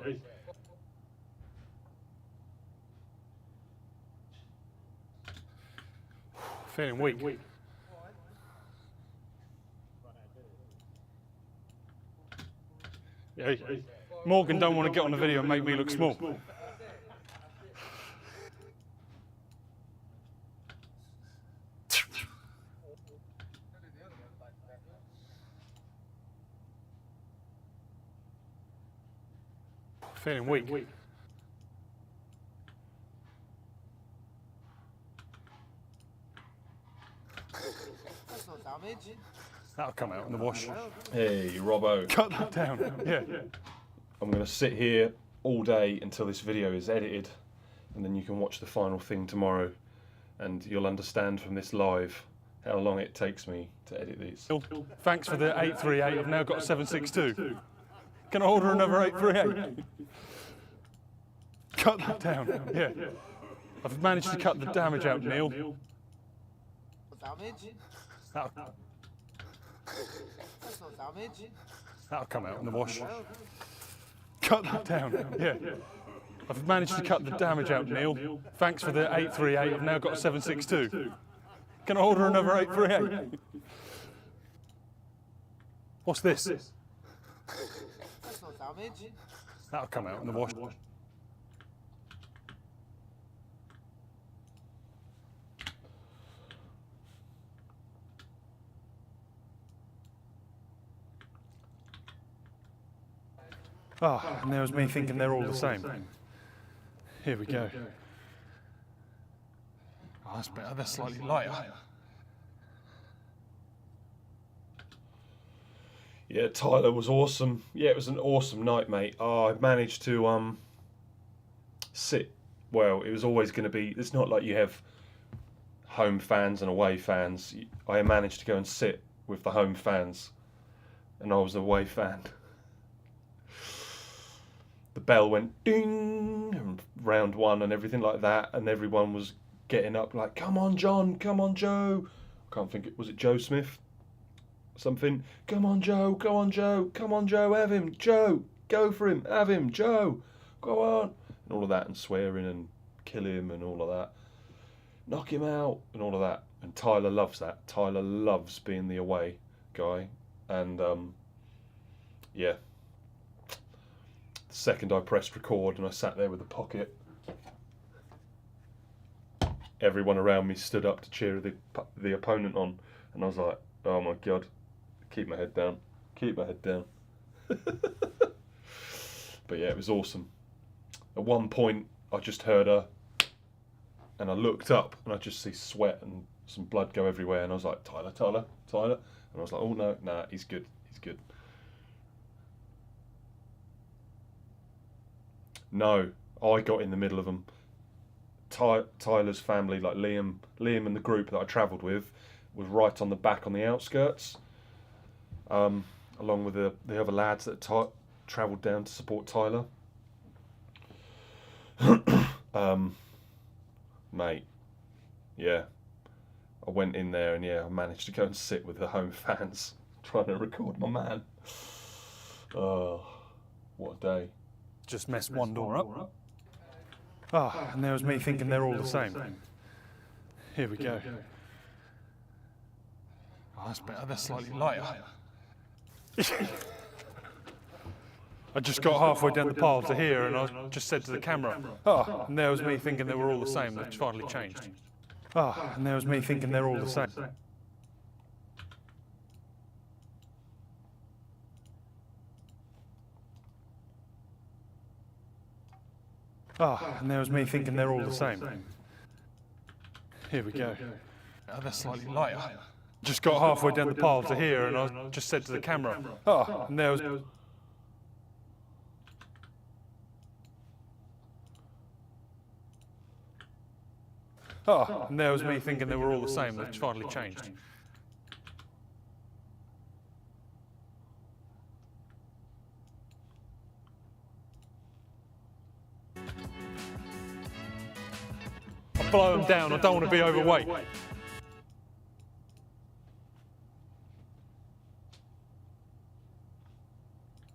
Feeling weak. Yeah. Morgan don't want to get on the video and make me look small. Feeling weak. That's not damage. That'll come out in the wash. Hey, Robbo. Cut that down. Yeah. I'm going to sit here all day until this video is edited, and then you can watch the final thing tomorrow, and you'll understand from this live how long it takes me to edit these. Thanks for the 838. I've now got a 762. Can I order another 838? Cut that down. Yeah. I've managed to cut the damage out, Neil. Damage? That'll, That's not damage. that'll come out in the wash. Cut that down. Yeah. I've managed to cut the damage out, Neil. Thanks for the 838. I've now got a 762. Can I order another 838? What's this? That's not damage. That'll come out in the wash. Ah, and there was me thinking they're all the same. Here we go. Oh, that's better. They're slightly lighter. Yeah, Tyler was awesome. Yeah, it was an awesome night, mate. Oh, I managed to sit. Well, it was always going to be. It's not like you have home fans and away fans. I managed to go and sit with the home fans, and I was the away fan. The bell went ding, and round one and everything like that, and everyone was getting up like, "Come on, John! Come on, Joe!" I can't think. Was it Joe Smith? Something. Come on, Joe! Come on, Joe! Come on, Joe! Have him, Joe! Go for him! Have him, Joe! Go on! And all of that, and swearing and kill him and all of that. Knock him out and all of that. And Tyler loves that. Tyler loves being the away guy, and yeah. The second I pressed record and I sat there with the pocket, everyone around me stood up to cheer the opponent on, and I was like, oh my god, keep my head down, keep my head down. But yeah, it was awesome. At one point I just heard her, and I looked up and I just see sweat and some blood go everywhere, and I was like, Tyler, Tyler, Tyler, and I was like, oh no, nah, he's good, he's good. No, I got in the middle of them. Tyler's family, like Liam and the group that I travelled with, was right on the back on the outskirts, along with the other lads that travelled down to support Tyler. Mate, yeah, I went in there and yeah, I managed to go and sit with the home fans, trying to record my man. Oh, what a day. Just messed one door up. Ah, and there was me thinking they're all the same. Here we go. Oh, that's better. They're slightly lighter. I just got halfway down the path to here, and I just said to the camera, ah, and there was me thinking they were all the same. They've finally changed. Ah, and there was me thinking they're all the same. Ah, and there was me thinking they're all the same. Here we go. Oh, they're slightly lighter. Just got halfway down the path to here, and I just said to the camera, ah, and there was... Ah, and there was me thinking they were all the same. They've finally changed. I blow them down. I don't want to be overweight.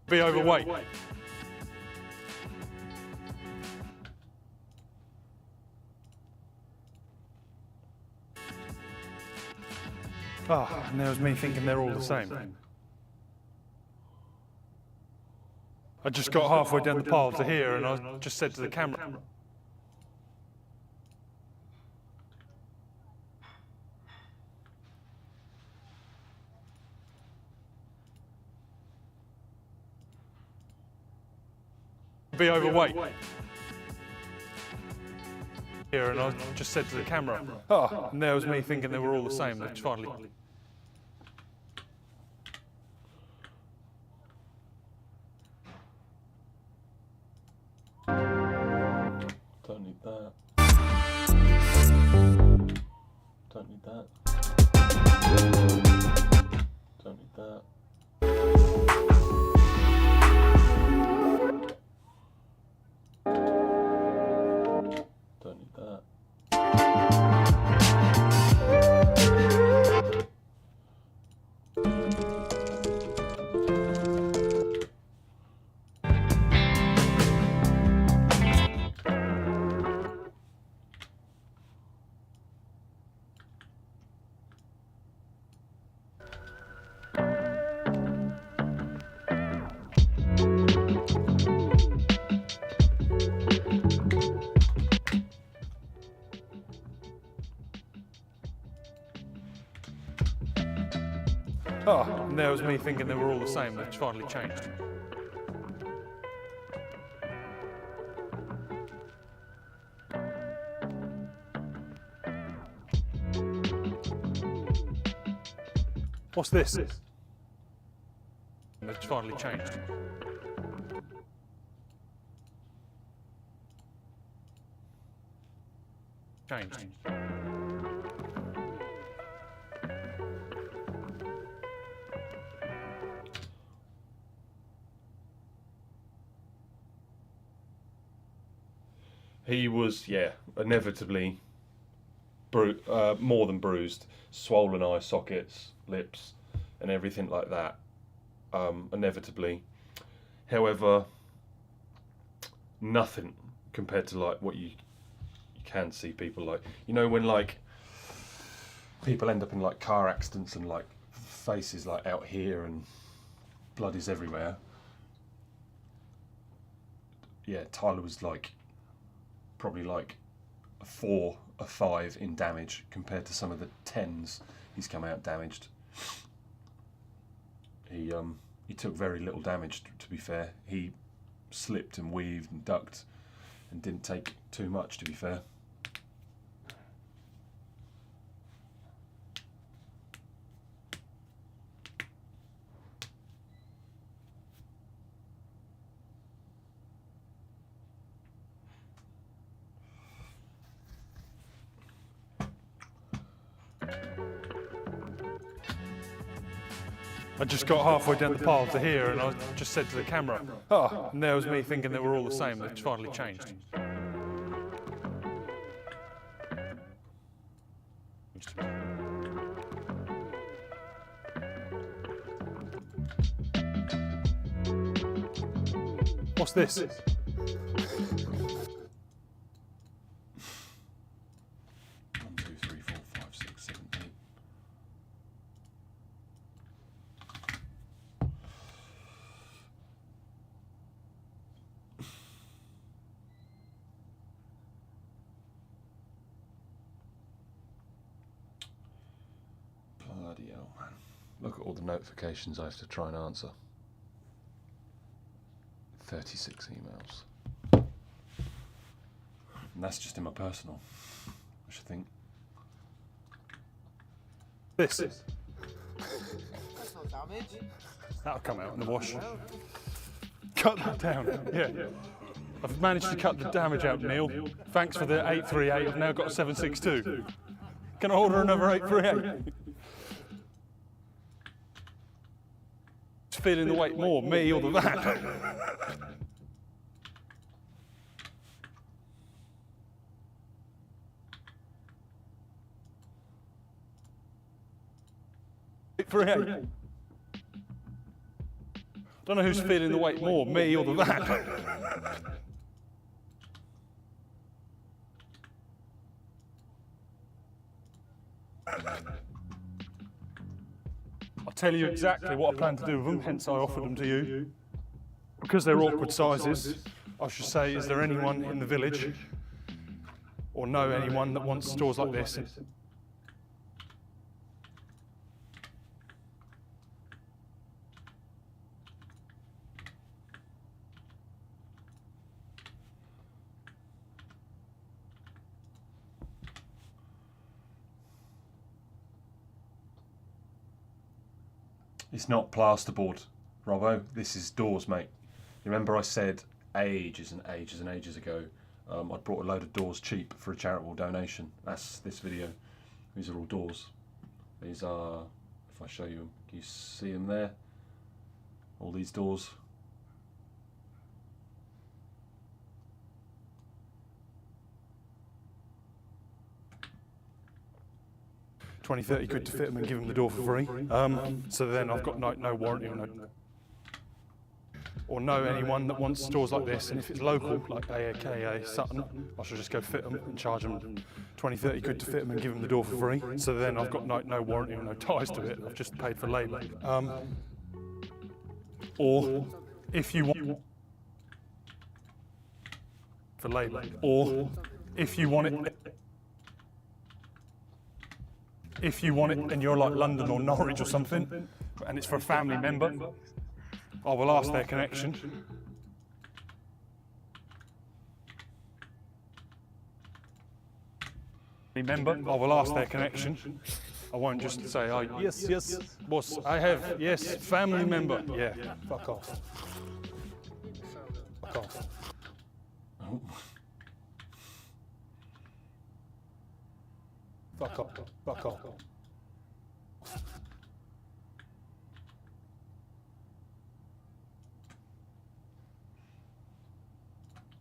Be overweight. Ah, and there was me thinking they're all the same. I just got halfway down the pile to here and I just said to the camera. Be overweight. Here and I just said to the camera, oh, and there was me thinking they were all the same, which finally. Don't need that. Don't need that. Don't need that. Don't need that. Oh, and there was me thinking they were all the same, which finally changed. What's this? Which finally changed. Changed. He was, yeah, inevitably more than bruised, swollen eye sockets, lips, and everything like that. Inevitably, however, nothing compared to like what you can see people like. You know when like people end up in like car accidents and like faces like out here and blood is everywhere. Yeah, Tyler was like probably like a 4, a 5 in damage compared to some of the 10s he's come out damaged. He took very little damage, to be fair. He slipped and weaved and ducked and didn't take too much, to be fair. I just got halfway down the pile to here and I just said to the camera, oh, and there was me thinking they were all the same, which finally changed. What's this? 1, 2, 3, 4, 5, 6, 7, 8. Bloody hell, man. Look at all the notifications I have to try and answer. 36 emails. And that's just in my personal, I should think. This. That's no damage. That'll come out in the wash. Cut that down. Yeah. I've managed to cut the damage out, Neil. Thanks for the 838. I've now got a 762. Can I order another 838? It's feeling the weight more, me or the van. $838. Don't know who's feeling the weight more, me or the van. I'll tell you exactly what I plan to do with them, hence I offered them to you. Because they're awkward sizes, I should say, is there anyone in the village or know anyone that wants stores like this? It's not plasterboard, Robbo. This is doors, mate. Remember I said ages and ages and ages ago I'd brought a load of doors cheap for a charitable donation. That's this video. These are all doors. These are, if I show you them, can you see them there? All these doors. £20-30 quid to fit them and give them the door for free. So then I've got no warranty or know anyone that wants stores like this, and if it's local, like aka Sutton, I should just go fit them and charge them 20-30 quid to fit them and give them the door for free. So then I've got no warranty or no ties to it. I've just paid for labour. Or if you want for labour, or if you want it. If you want it and you're like London or Norwich or something, and it's for a family member, I will ask their connection. Remember, I will ask their connection. I won't just say, oh, yes, boss, I have, yes, family member. Yeah, fuck off. Fuck off. Oh. Fuck off. Fuck off.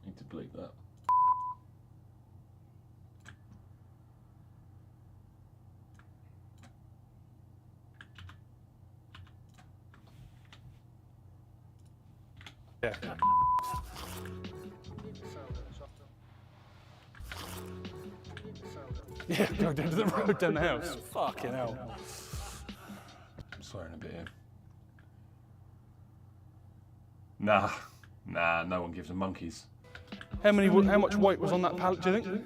Need to bleep that. Yeah. Yeah, go down to the road, down the house. Fucking hell. I'm swearing a bit here. Nah, no one gives a monkeys. How much weight was on that pallet, do you think?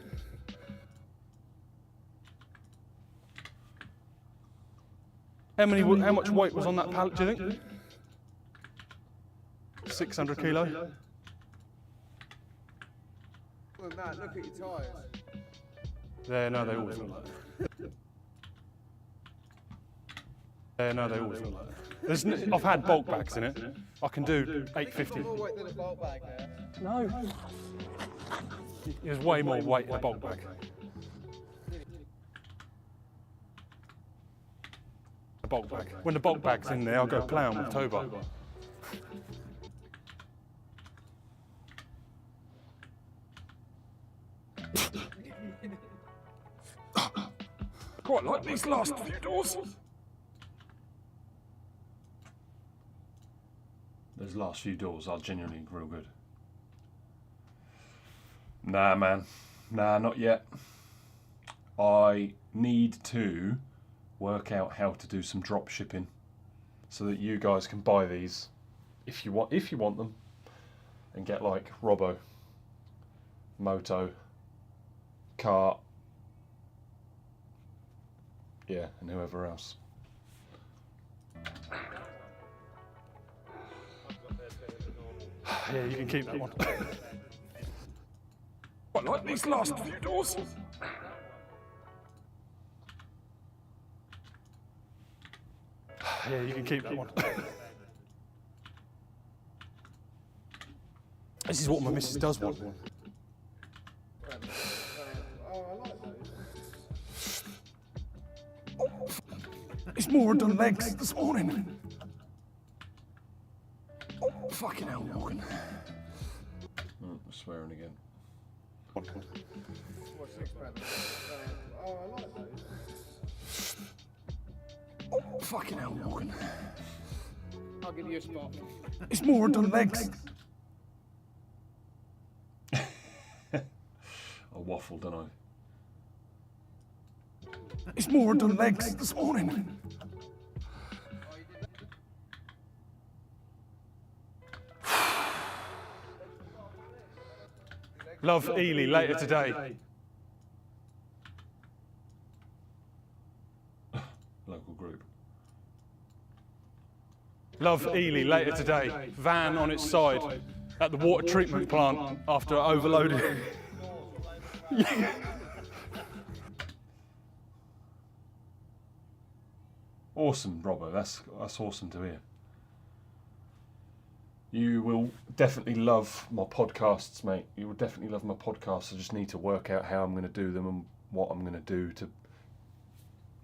How much weight was on that pallet, do you think? 600 kilo? Well, Matt, look at your tyres. Yeah, no, they always look like that. Yeah, no, they always look like that. I've had bulk bags in it. I can do 850. More weight than a bulk bag now. No. There's way more weight in a bulk bag. A bulk bag. When the bulk bag's in there, I'll go ploughing with tow bar. Quite like these last few doors. Those last few doors are genuinely real good. Nah, man. Nah, not yet. I need to work out how to do some drop shipping so that you guys can buy these if you want them, and get like Robbo, Moto, Cart, yeah, and whoever else. Yeah, you can keep that one. Quite like these last few doors. Yeah, you can keep that one. This is what my missus does want. It's more done legs this morning. Fucking hell, Morgan. I'm swearing again. What, £6? I like those. Fucking hell, Morgan. I'll give you a spot. It's more done legs. I waffle, don't I? It's more done legs this morning. Love Ely later today. Local group. Love Ely later today. Van on its side at the water treatment plant after overloading. Awesome, Robbo. That's awesome to hear. You will definitely love my podcasts, mate. You will definitely love my podcasts. I just need to work out how I'm going to do them and what I'm going to do to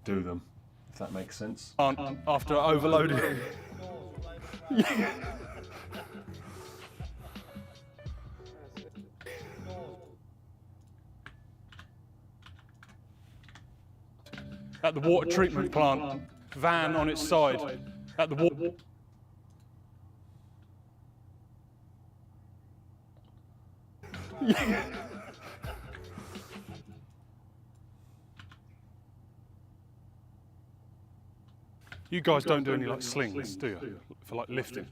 do them, if that makes sense. After overloading. At the water treatment plant, van on its side at the water. You guys don't do any like slings, do you? For like lifting?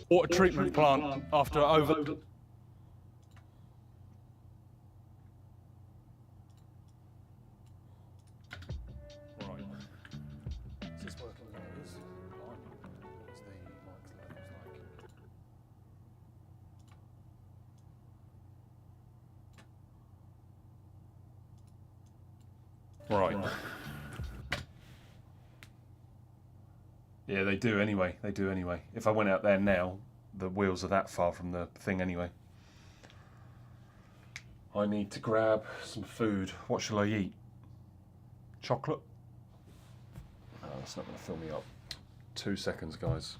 Water treatment plant after over. Right. Is this working? Yeah, it is. What's the mic's levels like? Right. Yeah, they do anyway. They do anyway. If I went out there now, the wheels are that far from the thing anyway. I need to grab some food. What shall I eat? Chocolate? Oh, that's not going to fill me up. 2 seconds, guys.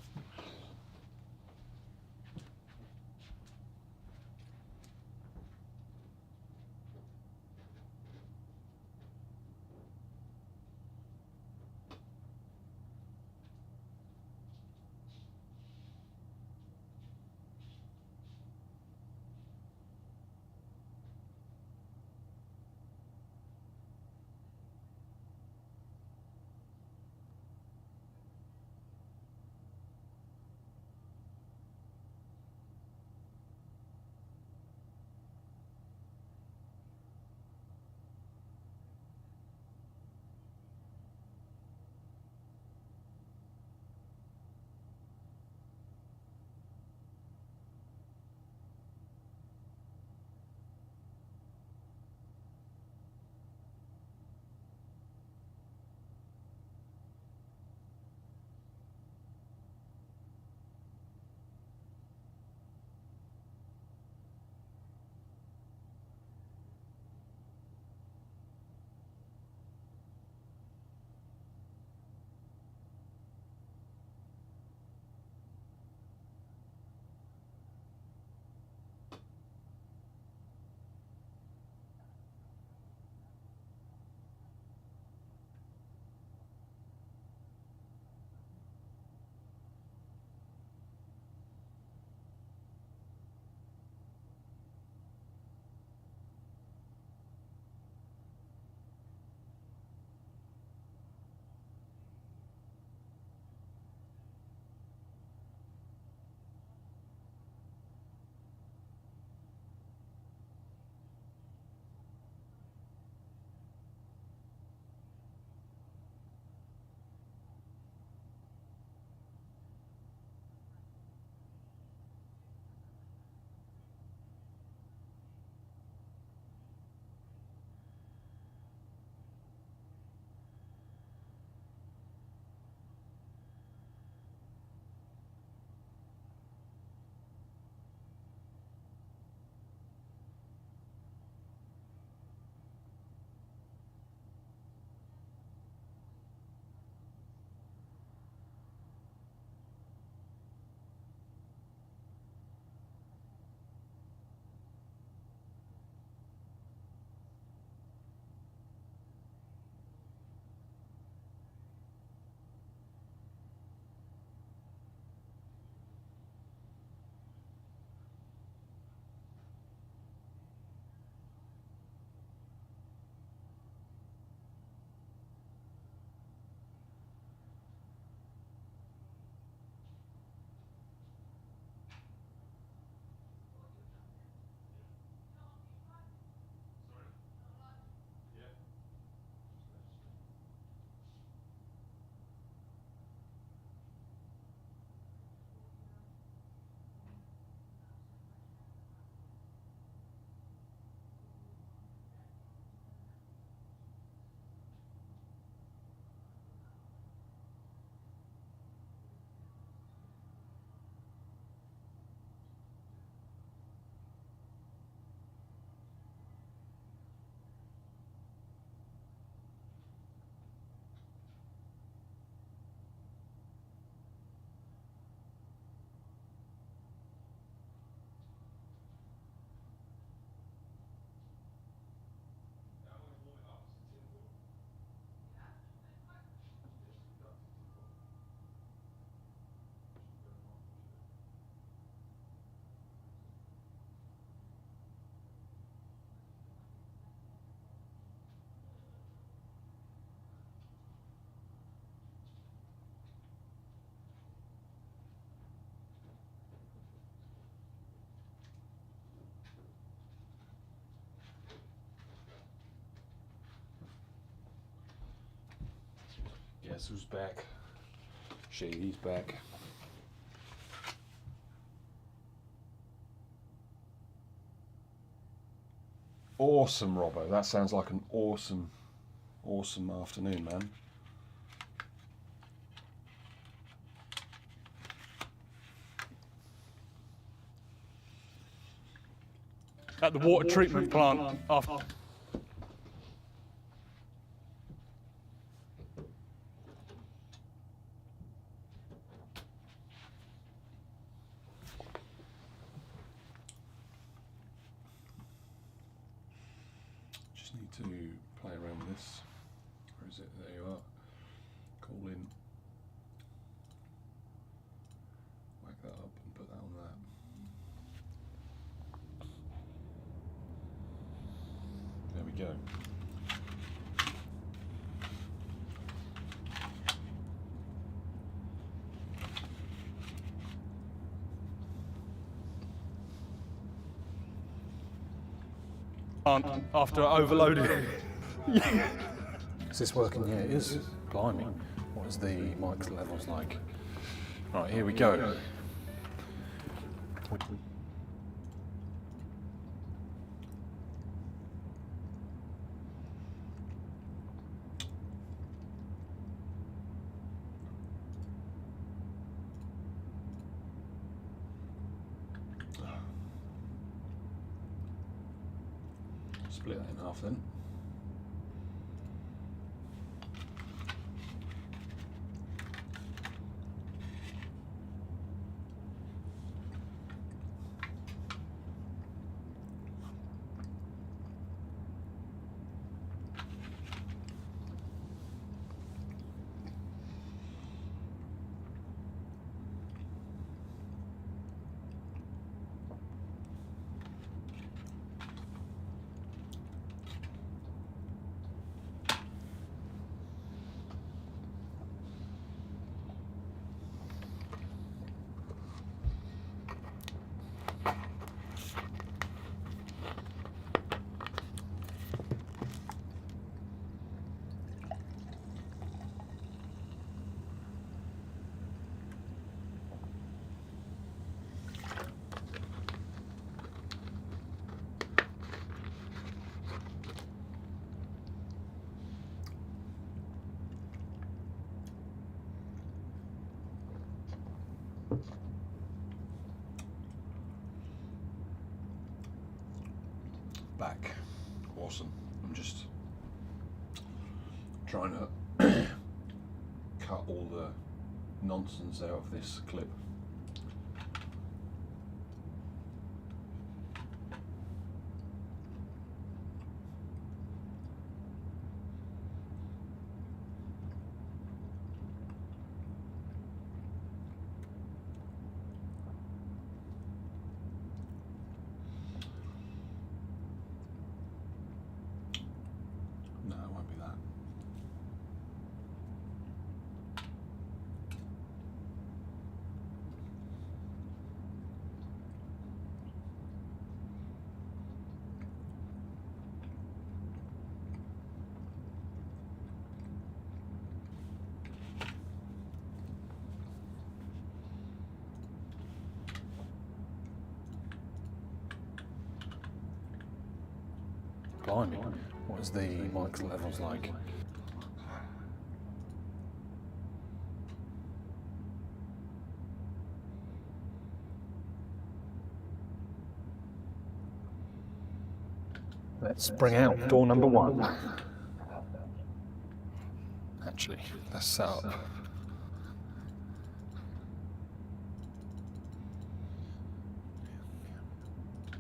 Guess who's back? Shady's back. Awesome, Robbo. That sounds like an awesome afternoon, man. At the water treatment plant after. Just need to play around with this. Where is it? There you are. Call in. Whack that up and put that on that. There we go. After overloading. Is this working? Yeah, it is. Blimey. What is the mic levels like? Right, here we go. Split that in half then. Back. Awesome. I'm just trying to cut all the nonsense out of this clip. No, it won't be that. Blimey. What is the mic levels like? Let's bring out door number 1. Actually, let's set up.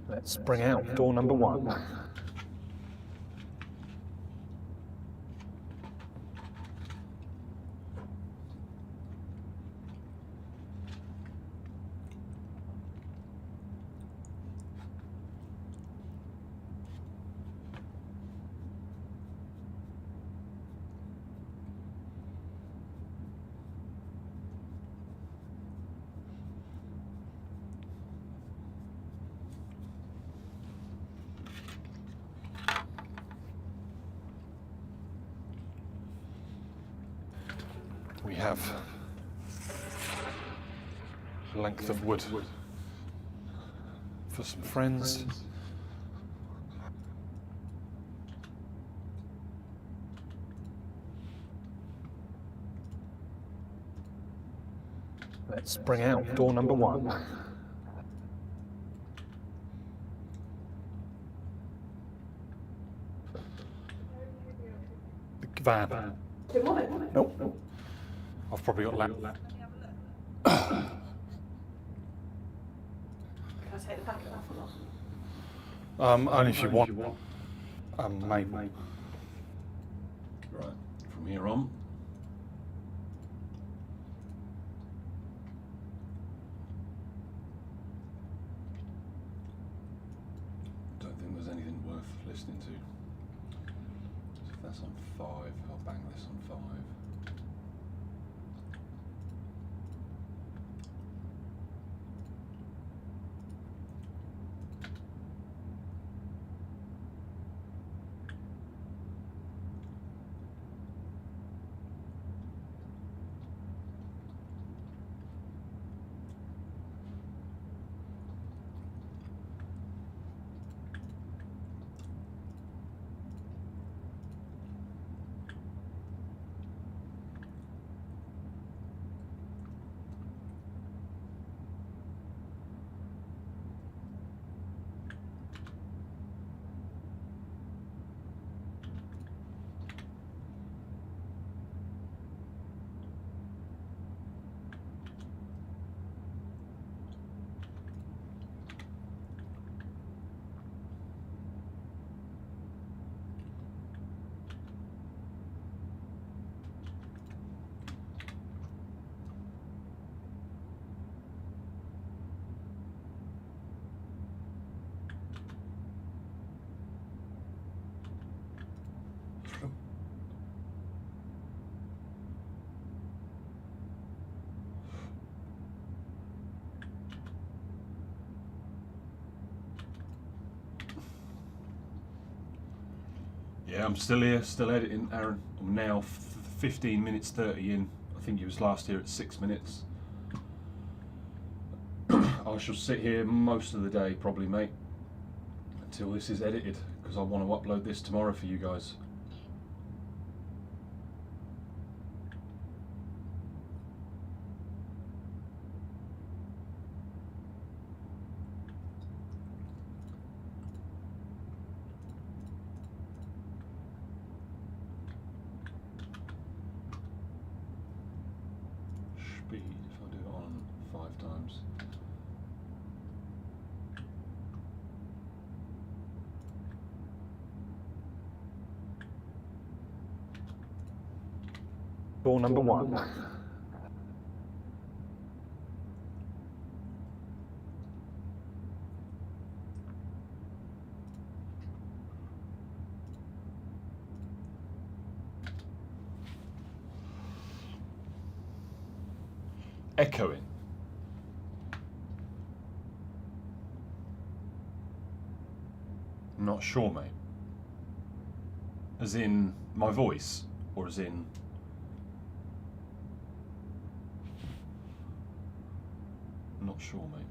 Let's bring out door number 1. we have a length of wood for some friends. Let's bring out door number 1. The van. Nope. I've probably got Can I take the packet off or not? only if you want. Maybe. Right, from here on. Don't think there's anything worth listening to. So if that's on 5, I'll bang this on 5. Yeah, I'm still here, still editing, Aaron. I'm now 15 minutes 30 in. I think you was last here at 6 minutes. I shall sit here most of the day, probably, mate, until this is edited, because I want to upload this tomorrow for you guys. Speed, if I do it on 5 times. Door number 1. Echoing. Not sure, mate. As in my voice, or as in... Not sure, mate.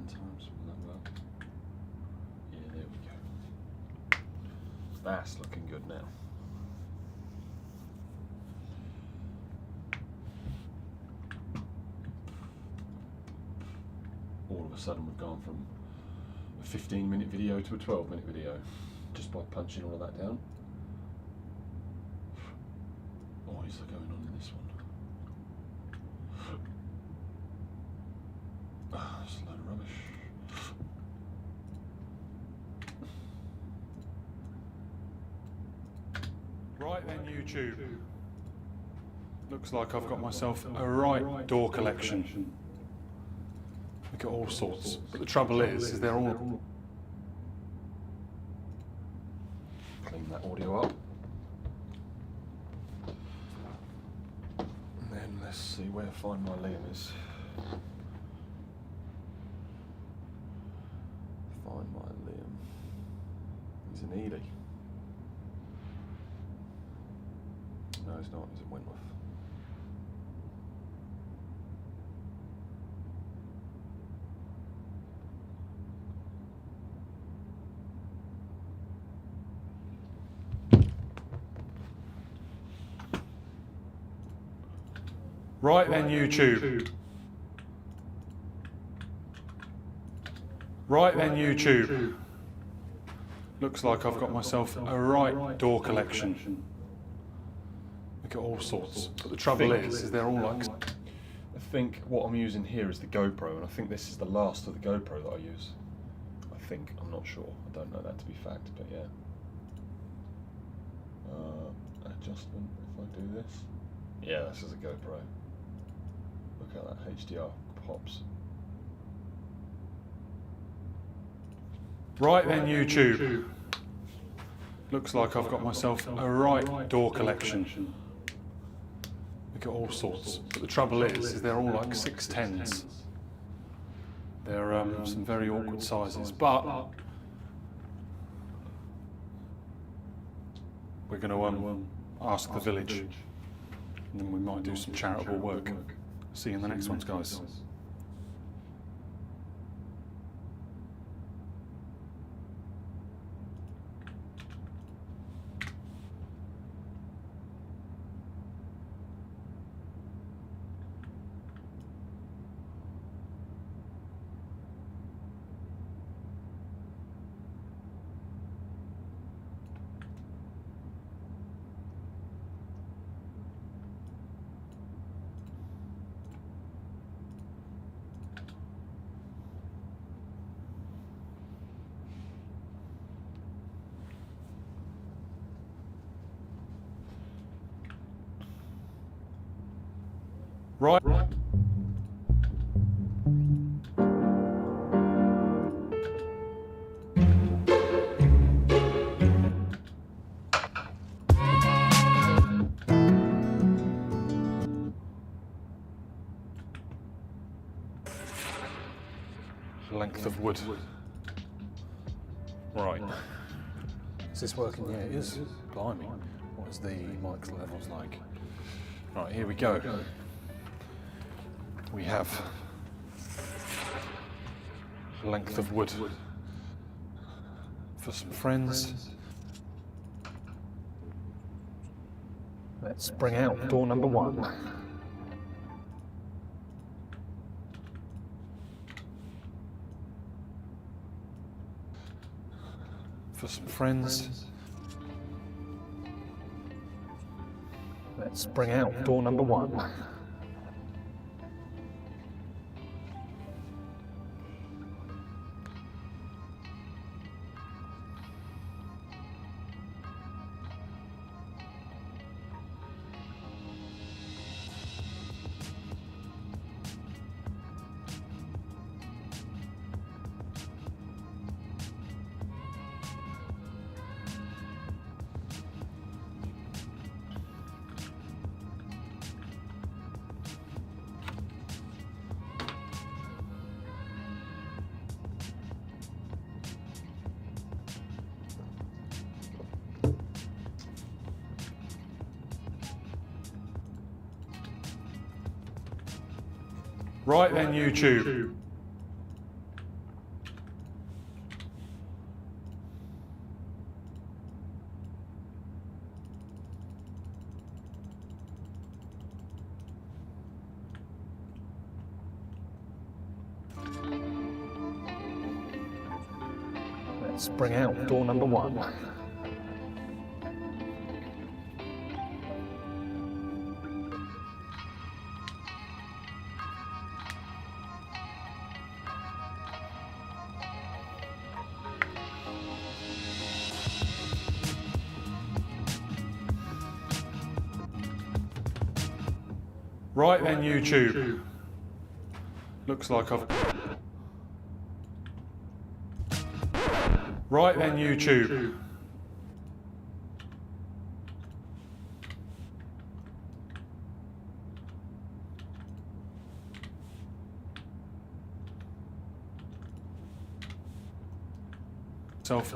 10 times. Will that work? Yeah, there we go. That's looking good now. All of a sudden we've gone from a 15-minute video to a 12-minute video just by punching all of that down. What is going on in this one? It's a load of rubbish. Right then, YouTube. Looks like I've got myself a right door collection. We've got all sorts, but the trouble is they're all... Clean that audio up. And then let's see where Find My Liam is. Find My Liam. He's in Ely. No, he's not. He's in Wentworth. Right then, YouTube. Right then, YouTube. Looks like I've got myself a right door collection. We've got all sorts, but the trouble is they're all like... I think what I'm using here is the GoPro, and I think this is the last of the GoPro that I use. I think. I'm not sure. I don't know that to be fact, but yeah. Adjustment, if I do this. Yeah, this is a GoPro. Look how that HDR pops. Right then, YouTube. Looks like I've got myself a right door collection. We've got all sorts, but the trouble is they're all like 610s. They're some very awkward sizes, but we're going to ask the village, and then we might do some charitable work. See you in the next ones, guys. Right. Length of wood. Right. Is this working? Yeah, it is. Blimey. What is the mic's levels like? Right, here we go. We have length of wood for some friends. Let's bring out door number 1. For some friends. Let's bring out door number 1. Right then, YouTube. Let's bring out door number 1. Right then, YouTube. Looks like I've... Right then, YouTube.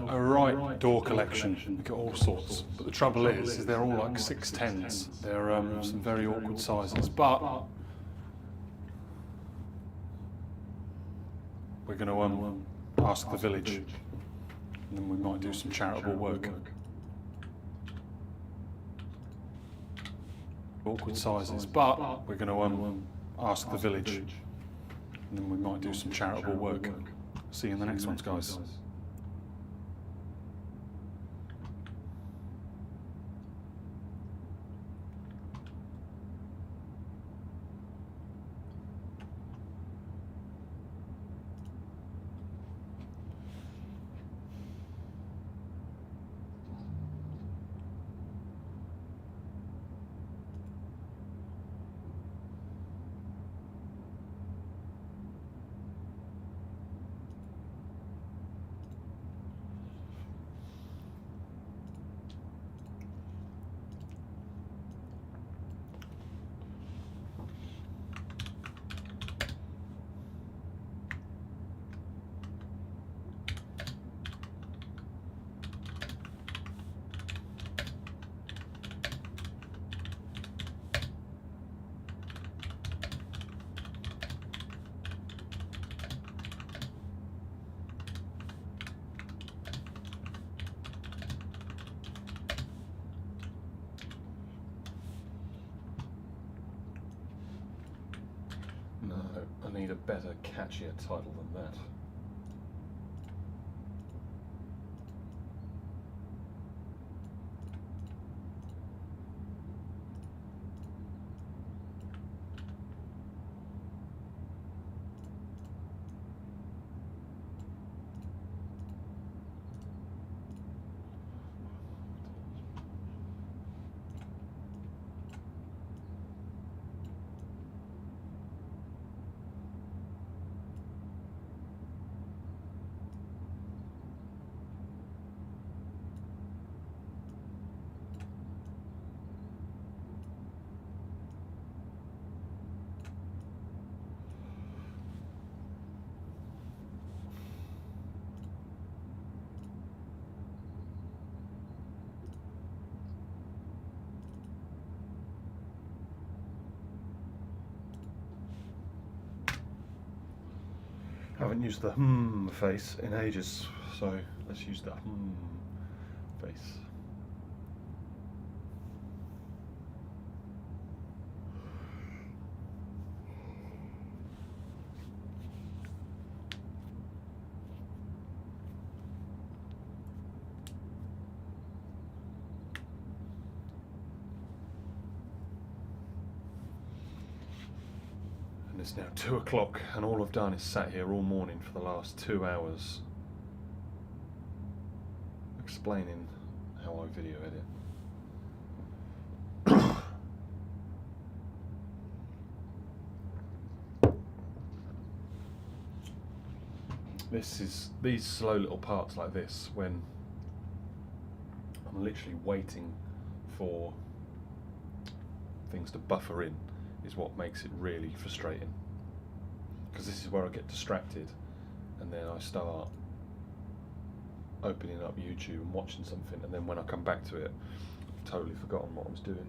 A right door collection. You get all sorts, but the trouble is they're all like 610s. They're some very awkward sizes, but we're going to ask the village, and then we might do some charitable work. Awkward sizes, but we're going to ask the village, and then we might do some charitable work. See you in the next ones, guys. No, I need a better, catchier title than that. Haven't used the face in ages, so let's use the face. It's now 2 o'clock and all I've done is sat here all morning for the last 2 hours explaining how I video edit. These slow little parts like this, when I'm literally waiting for things to buffer in, is what makes it really frustrating, because this is where I get distracted and then I start opening up YouTube and watching something, and then when I come back to it I've totally forgotten what I was doing.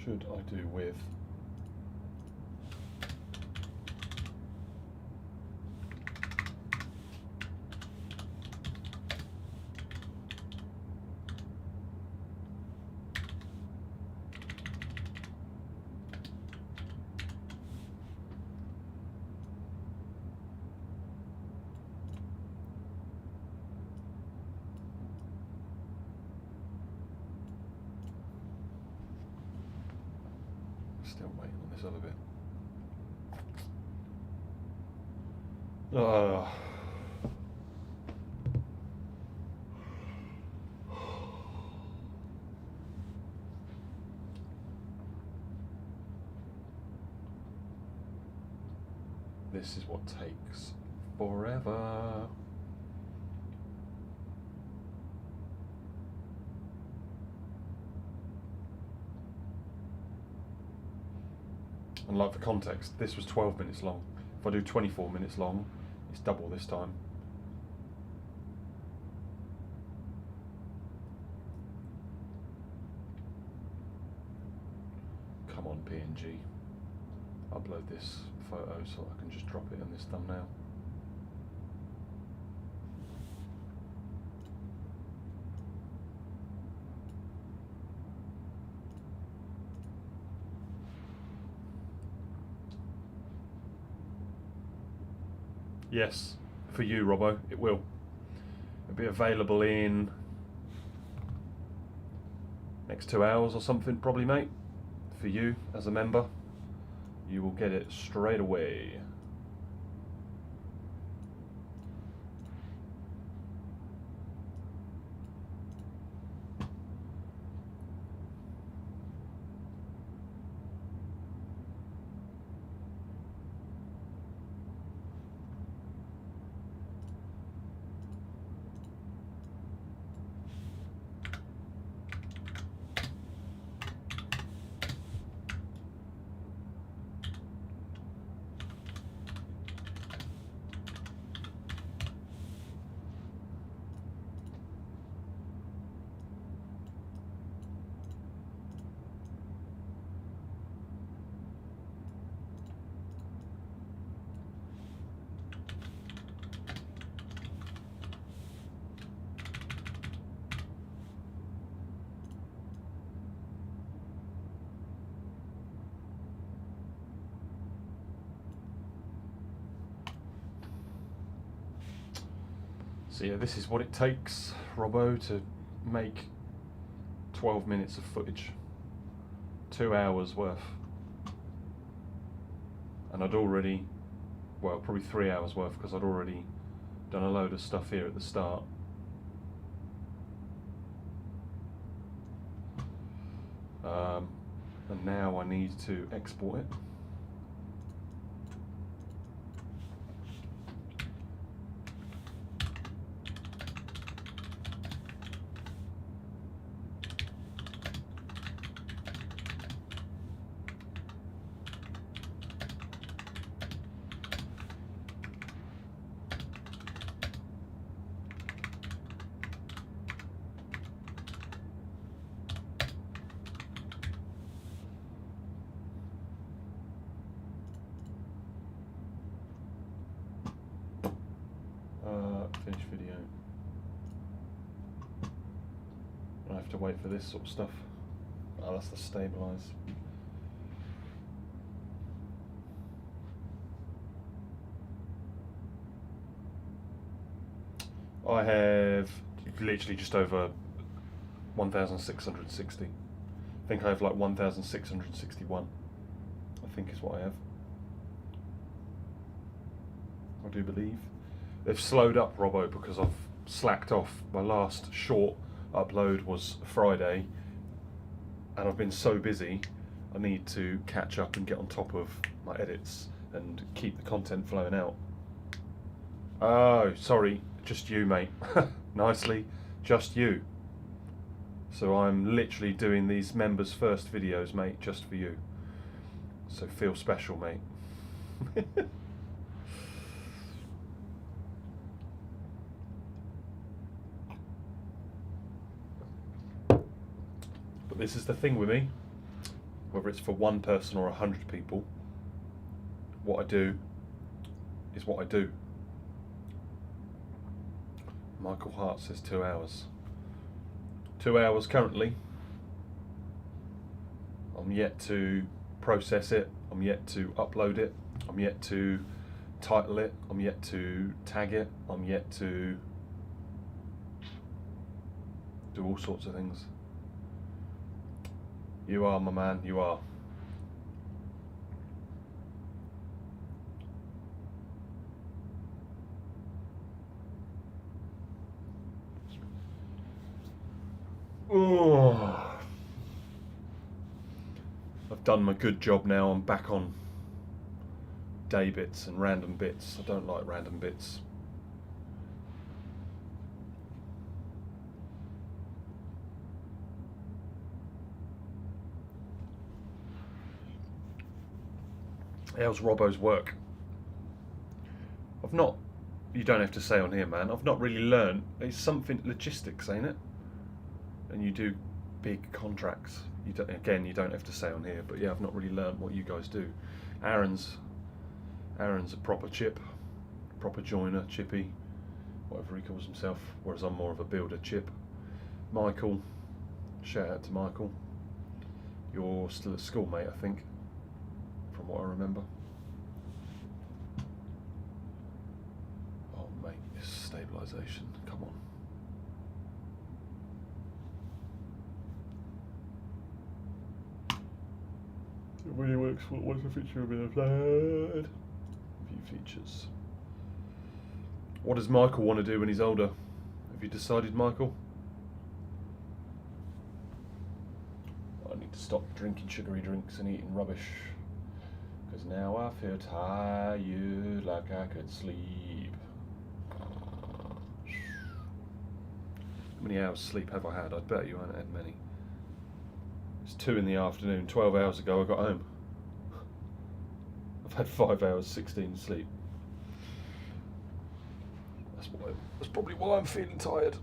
should I do with? Still waiting on this other bit. This is what takes forever. And like for context, this was 12 minutes long. If I do 24 minutes long, it's double this time. Come on, PNG. Upload this photo so I can just drop it in this thumbnail. Yes, for you, Robbo, it will. It'll be available in next 2 hours or something, probably, mate. For you, as a member, you will get it straight away. So yeah, this is what it takes, Robbo, to make 12 minutes of footage. 2 hours worth. And I'd already, well, probably 3 hours worth, because I'd already done a load of stuff here at the start. And now I need to export it. Finish video. I have to wait for this sort of stuff. Oh, that's the stabilize. I have literally just over 1,660. I think I have like 1,661. I think is what I have. I do believe. They've slowed up, Robbo, because I've slacked off. My last short upload was Friday, and I've been so busy, I need to catch up and get on top of my edits and keep the content flowing out. Oh, sorry, just you, mate. Nicely, just you. So I'm literally doing these members first videos, mate, just for you. So feel special, mate. But this is the thing with me. whether it's for one person or 100 people, what I do is what I do. Michael Hart says 2 hours. 2 hours currently. I'm yet to process it. I'm yet to upload it. I'm yet to title it. I'm yet to tag it. I'm yet to do all sorts of things. You are, my man, you are. Oh. I've done my good job now. I'm back on day bits and random bits. I don't like random bits. How's Robbo's work? You don't have to say on here, man. I've not really learned. It's something logistics, ain't it? And you do big contracts. You don't have to say on here, but yeah, I've not really learned what you guys do. Aaron's a proper chip, proper joiner, chippy, whatever he calls himself, whereas I'm more of a builder chip. Michael, shout out to Michael. You're still a schoolmate, I think, from what I remember. Oh mate, this stabilisation, come on. It really works. What's the feature of the flat? View features. What does Michael want to do when he's older? Have you decided, Michael? I need to stop drinking sugary drinks and eating rubbish. Because now I feel tired like I could sleep. How many hours sleep have I had? I bet you haven't had many. It's 2 in the afternoon, 12 hours ago I got home. I've had 5 hours, 16 sleep. That's probably why I'm feeling tired.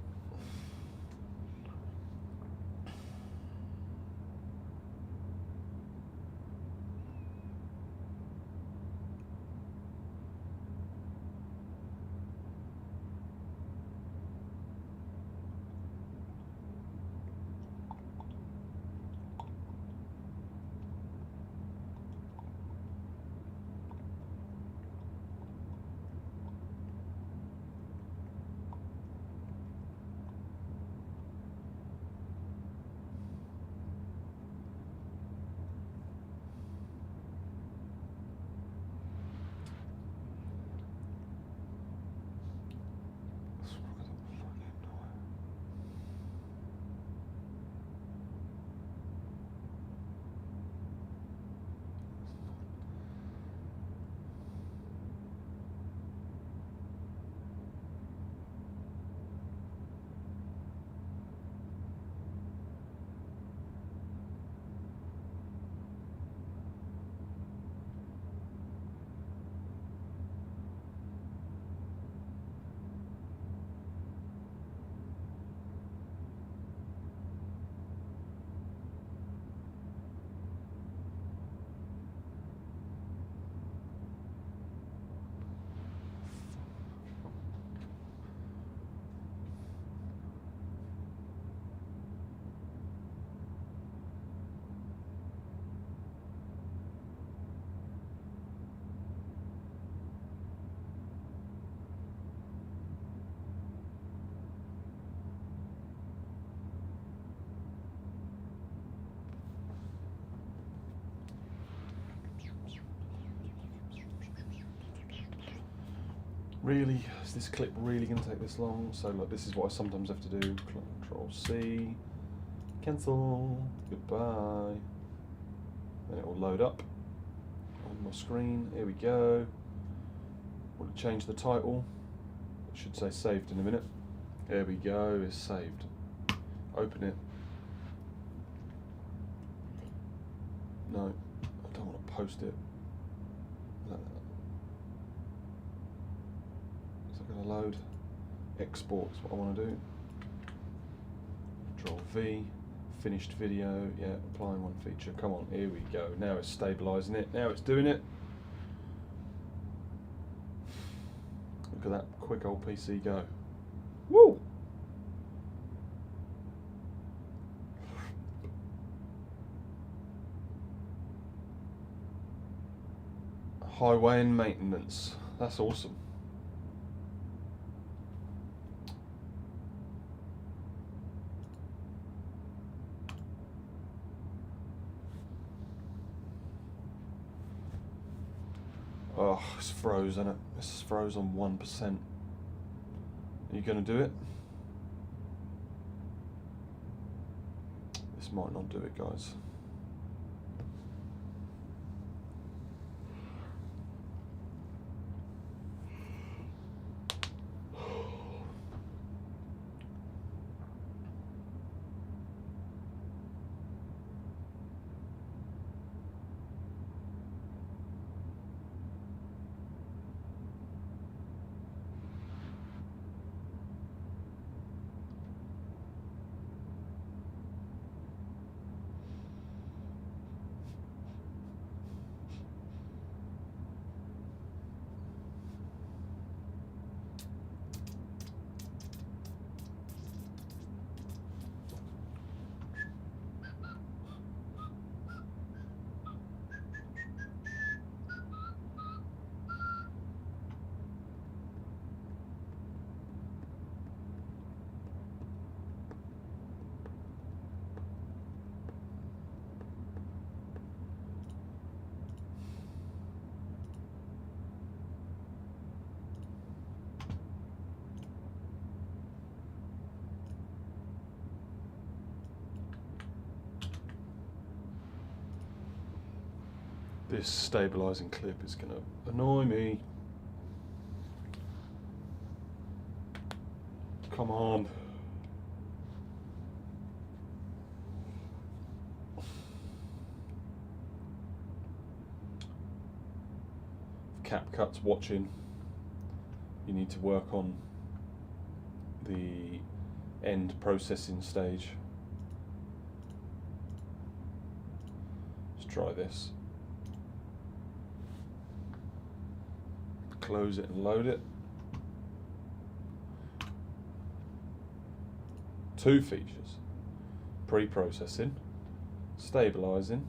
Really? Is this clip really going to take this long? So look, this is what I sometimes have to do. Control C, cancel, goodbye. Then it will load up on my screen. Here we go. Want to change the title? It should say saved in a minute. There we go, it's saved. Open it. No, I don't want to post it. Going to load. Export is what I want to do. Control V, finished video. Yeah, applying one feature. Come on, here we go. Now it's stabilising it. Now it's doing it. Look at that quick old PC go. Woo! Highway and maintenance. That's awesome. Oh, it's froze, isn't it? It's froze on 1%. Are you going to do it? This might not do it, guys. This stabilising clip is going to annoy me. Come on. CapCut's watching. You need to work on the end processing stage. Let's try this. Close it and load it. 2 features: pre-processing, stabilizing,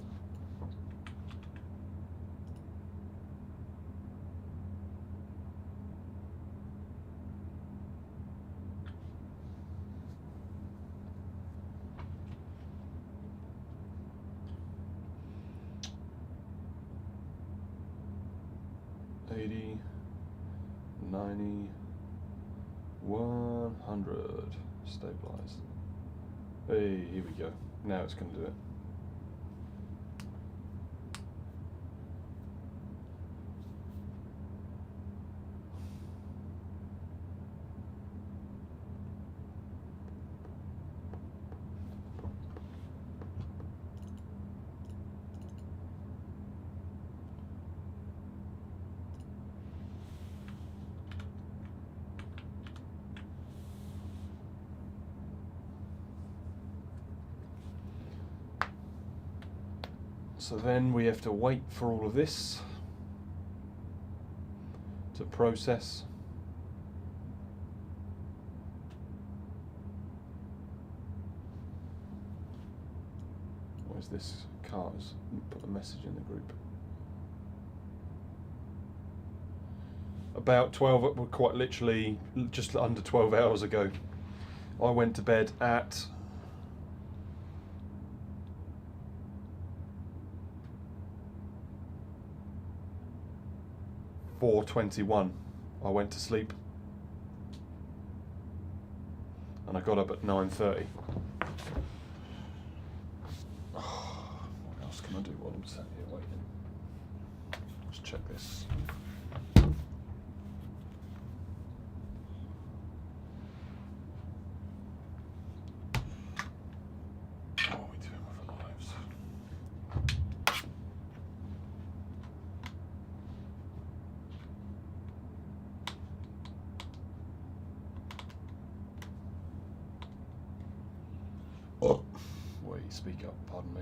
$80, $90, $100, stabilize. Hey, here we go. Now it's going to do it. So then we have to wait for all of this to process. Where's this cars? Put a message in the group. About 12, well, quite literally just under 12 hours ago, I went to bed at 4:21. I went to sleep and I got up at 9:30. What else can I do while I'm sat here waiting? Let's check this. What are we doing with our lives? Oh, wait. speak up, pardon me.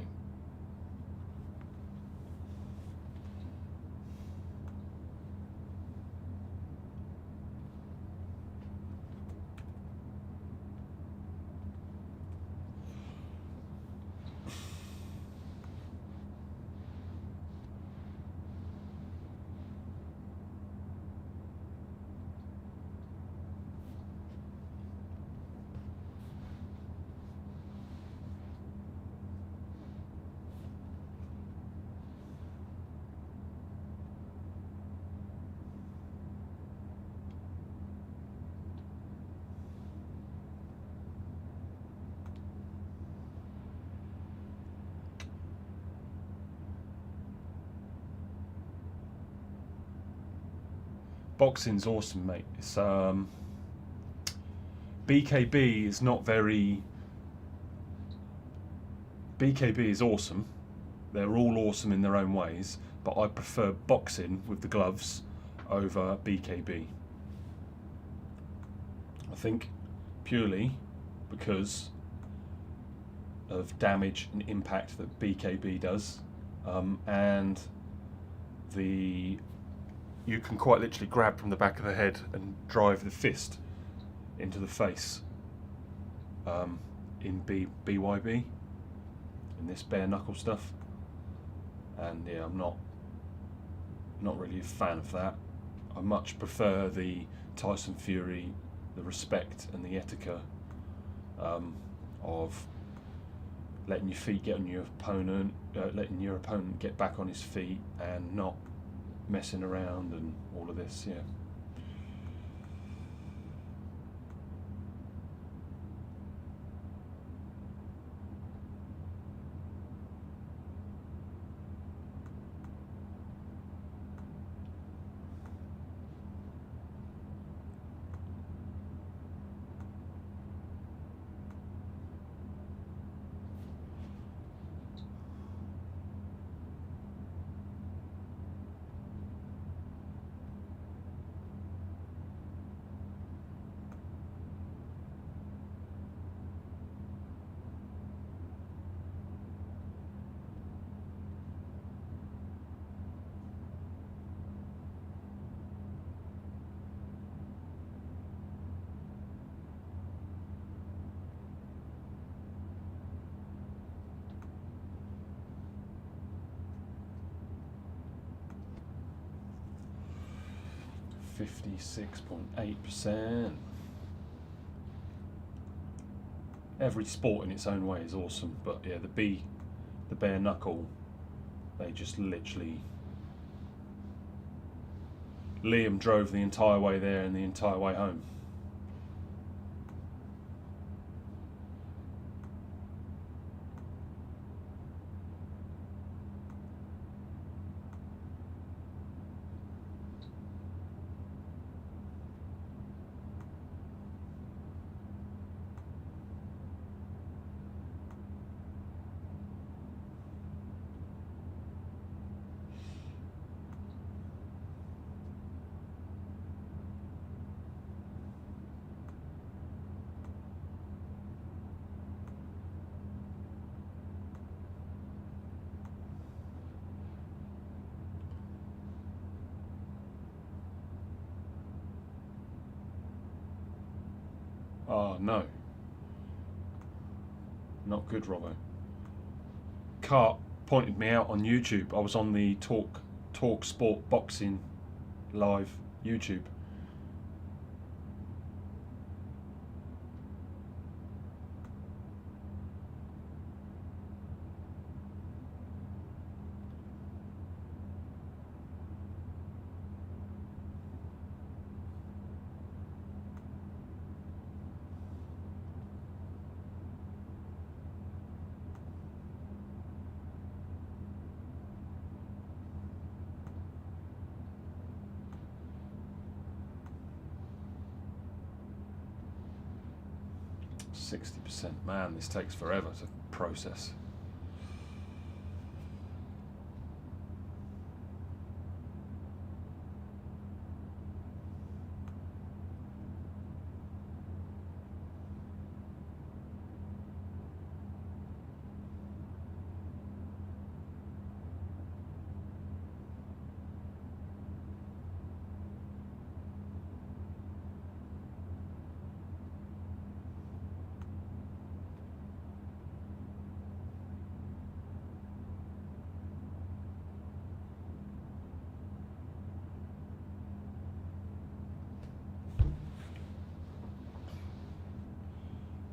Boxing's awesome, mate. It's BKB is not very. BKB is awesome. They're all awesome in their own ways, but I prefer boxing with the gloves over BKB. I think purely because of damage and impact that BKB does, and you can quite literally grab from the back of the head and drive the fist into the face in BYB, in this bare knuckle stuff. And yeah, I'm not really a fan of that. I much prefer the Tyson Fury, the respect and the etiquette of letting your feet get on your opponent, letting your opponent get back on his feet, and not messing around and all of this. Yeah. %56.8%. Every sport in its own way is awesome, but yeah, the bare knuckle, they just literally. Liam drove the entire way there and the entire way home. Oh no. Not good, Robbo. Cart pointed me out on YouTube. I was on the Talk Sport Boxing live YouTube. %60%. Man, this takes forever to process.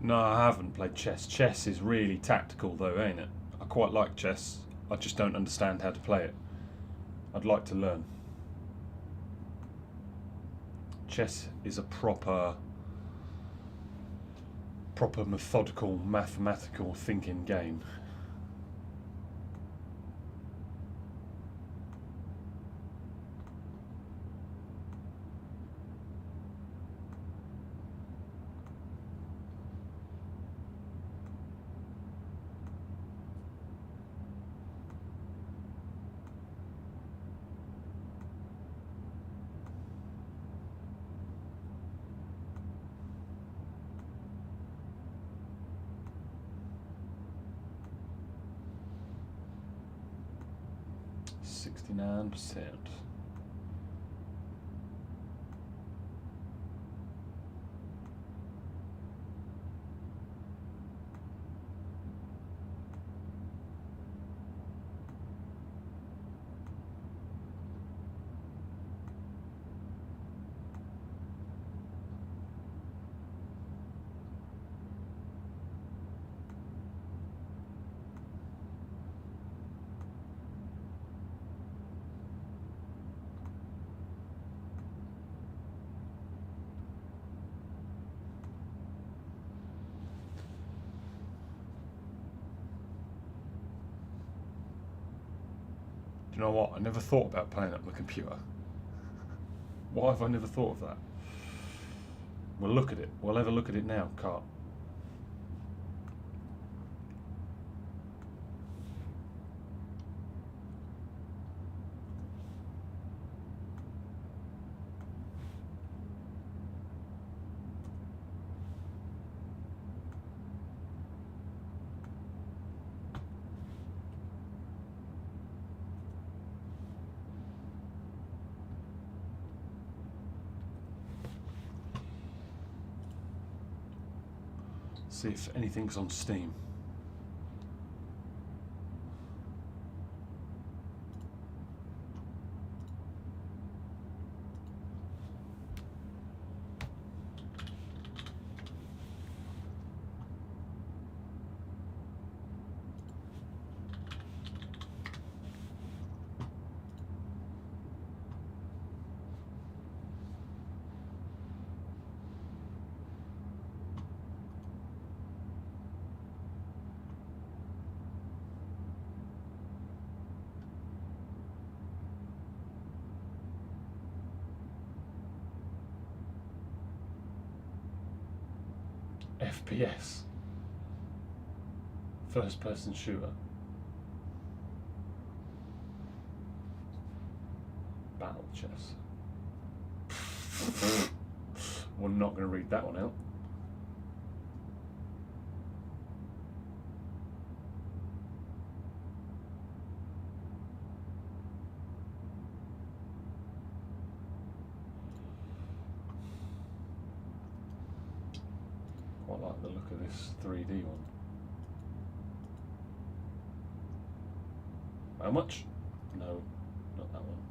No, I haven't played chess. Chess is really tactical though, ain't it? I quite like chess. I just don't understand how to play it. I'd like to learn. Chess is a proper methodical, mathematical thinking game. %69. Do you know what? I never thought about playing it on the computer. Why have I never thought of that? We'll look at it. We'll have a look at it now, Carp. See if anything's on Steam. FPS. First person shooter. Battle chess. We're not going to read that one out. Quite like the look of this 3D one. How much? No, not that one.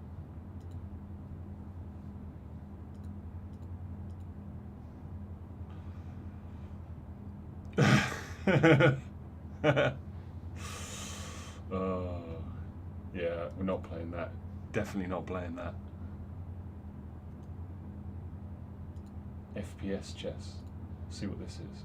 Yeah, we're not playing that. Definitely not playing that. FPS chess. See what this is.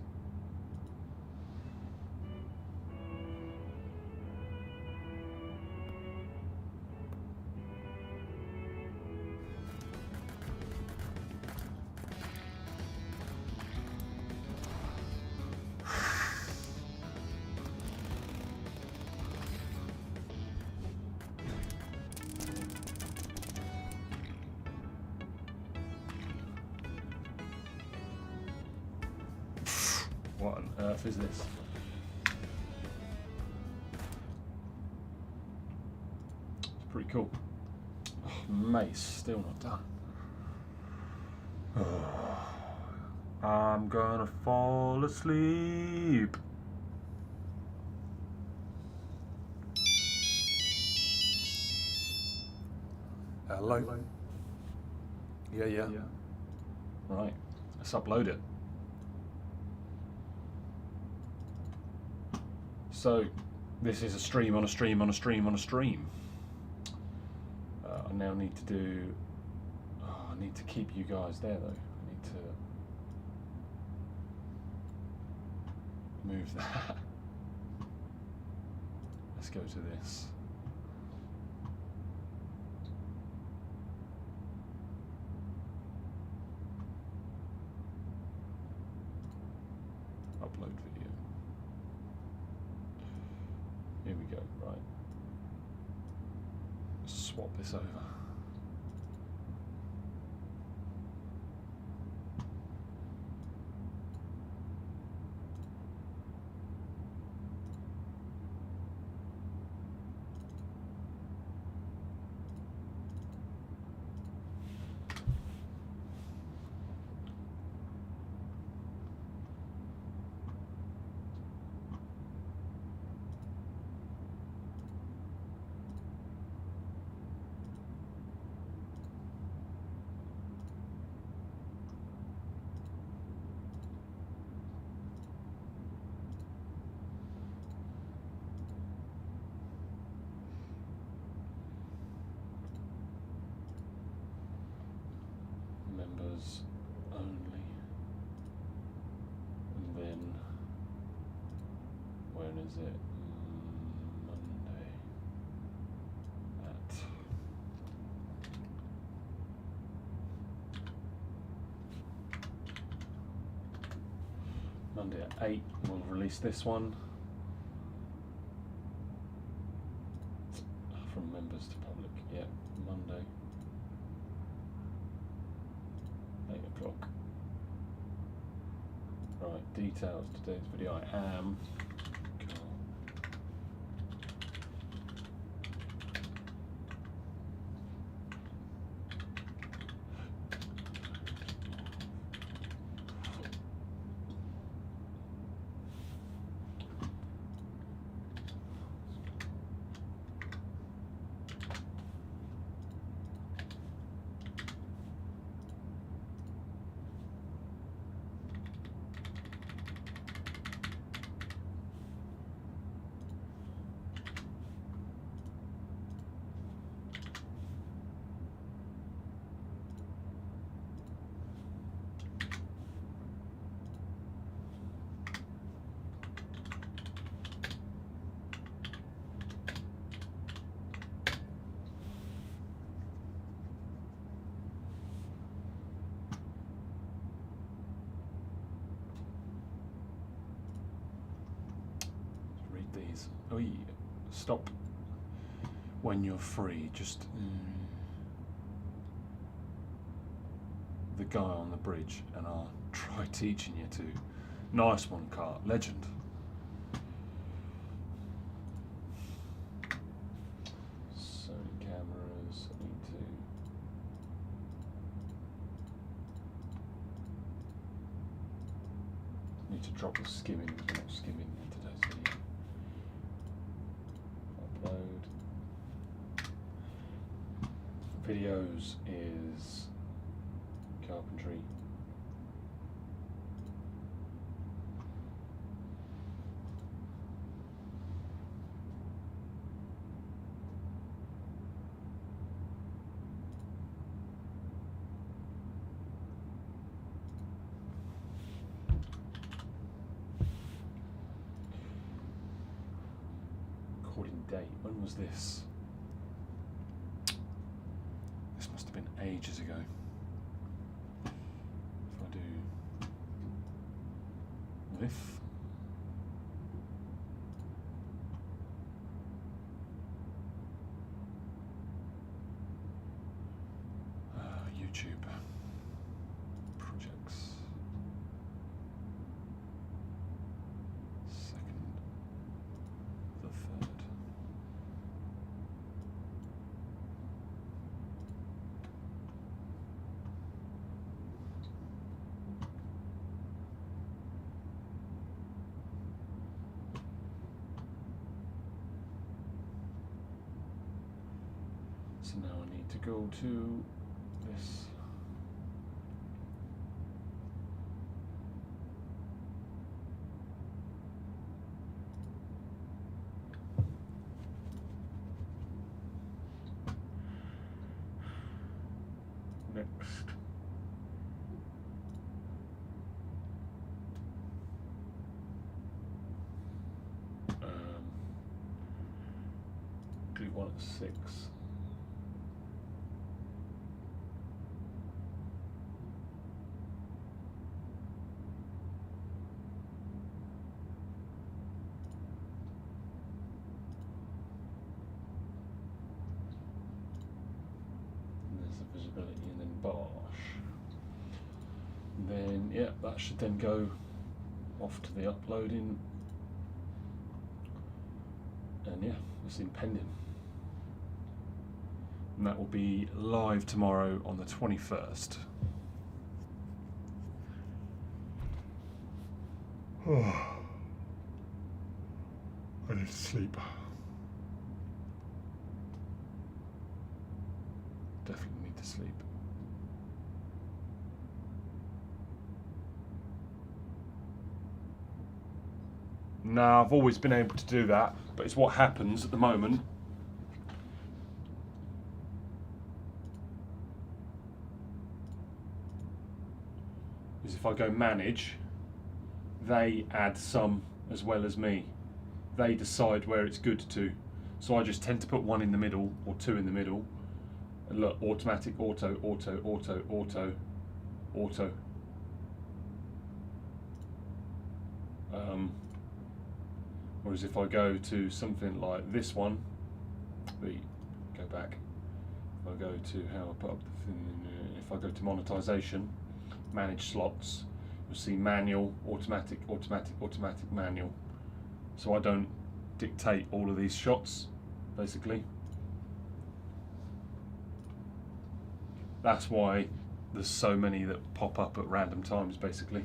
What on earth is this? It's pretty cool. Oh, mate, still not done. I'm gonna fall asleep. Hello. Yeah. Right, let's upload it. So, this is a stream on a stream on a stream on a stream. I now need to do. Oh, I need to keep you guys there though. I need to move that. Let's go to this. Upload video. Here we go, right. Swap this over. Members only, and then when is it? Monday at Monday at 8. We'll release this one from members to public. Yeah, Monday. 8 o'clock. Right, details today's video. I am these. Oh, stop when you're free. Just the guy on the bridge, and I'll try teaching you to. Nice one, Cart. Legend. Sony cameras. I need to drop a skimming. We're not skimming in today's video. Upload. Videos is Carpentry. Recording date. When was this? This must have been ages ago. If I do this. YouTube projects. Second, the third. So now I need to go to this. next. Do one at 6. Visibility and then Bosch. Then yeah, that should then go off to the uploading, and yeah, it's in pending, and that will be live tomorrow on the 21st. I need to sleep. Definitely need to sleep. No, I've always been able to do that, but it's what happens at the moment. Is if I go manage, they add some as well as me. They decide where it's good to. So I just tend to put 1 in the middle or 2 in the middle. And look, automatic, auto, auto, auto, auto, auto. Whereas if I go to something like this one, go back. If I go to how I put up the thing, if I go to monetization, manage slots, you'll see manual, automatic, automatic, automatic, manual. So I don't dictate all of these shots, basically. That's why there's so many that pop up at random times, basically.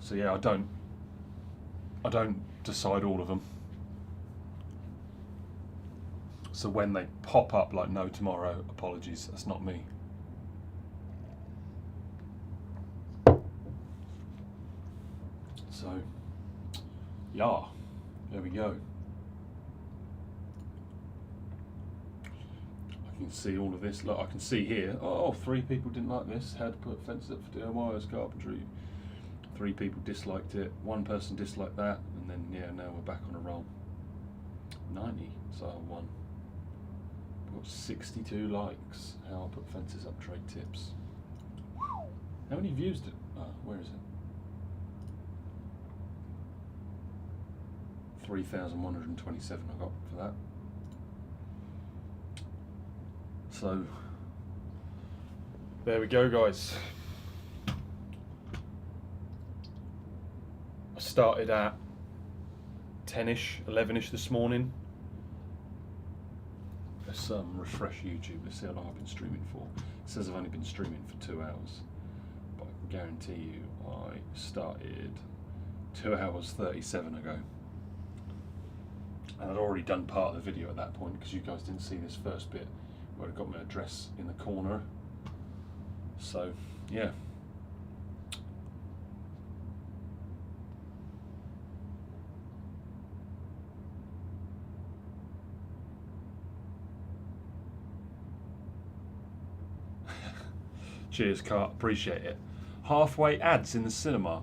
So yeah, I don't decide all of them. So when they pop up like no tomorrow, apologies, that's not me. So yeah, there we go. I can see all of this. Look, I can see here, oh, 3 people didn't like this, how to put fences up for DIY as carpentry. 3 people disliked it, 1 person disliked that, and then yeah, now we're back on a roll. 90, so I won. Got 62 likes, how I put fences up trade tips. How many views did, where is it? 3,127 I got for that. So, there we go, guys. I started at 10ish, 11ish this morning. Let's refresh YouTube. Let's see how long I've been streaming for. It says I've only been streaming for 2 hours, but I can guarantee you I started 2 hours 37 ago. And I'd already done part of the video at that point because you guys didn't see this first bit where I got my address in the corner. So, yeah. Cheers, Cart. Appreciate it. Halfway ads in the cinema.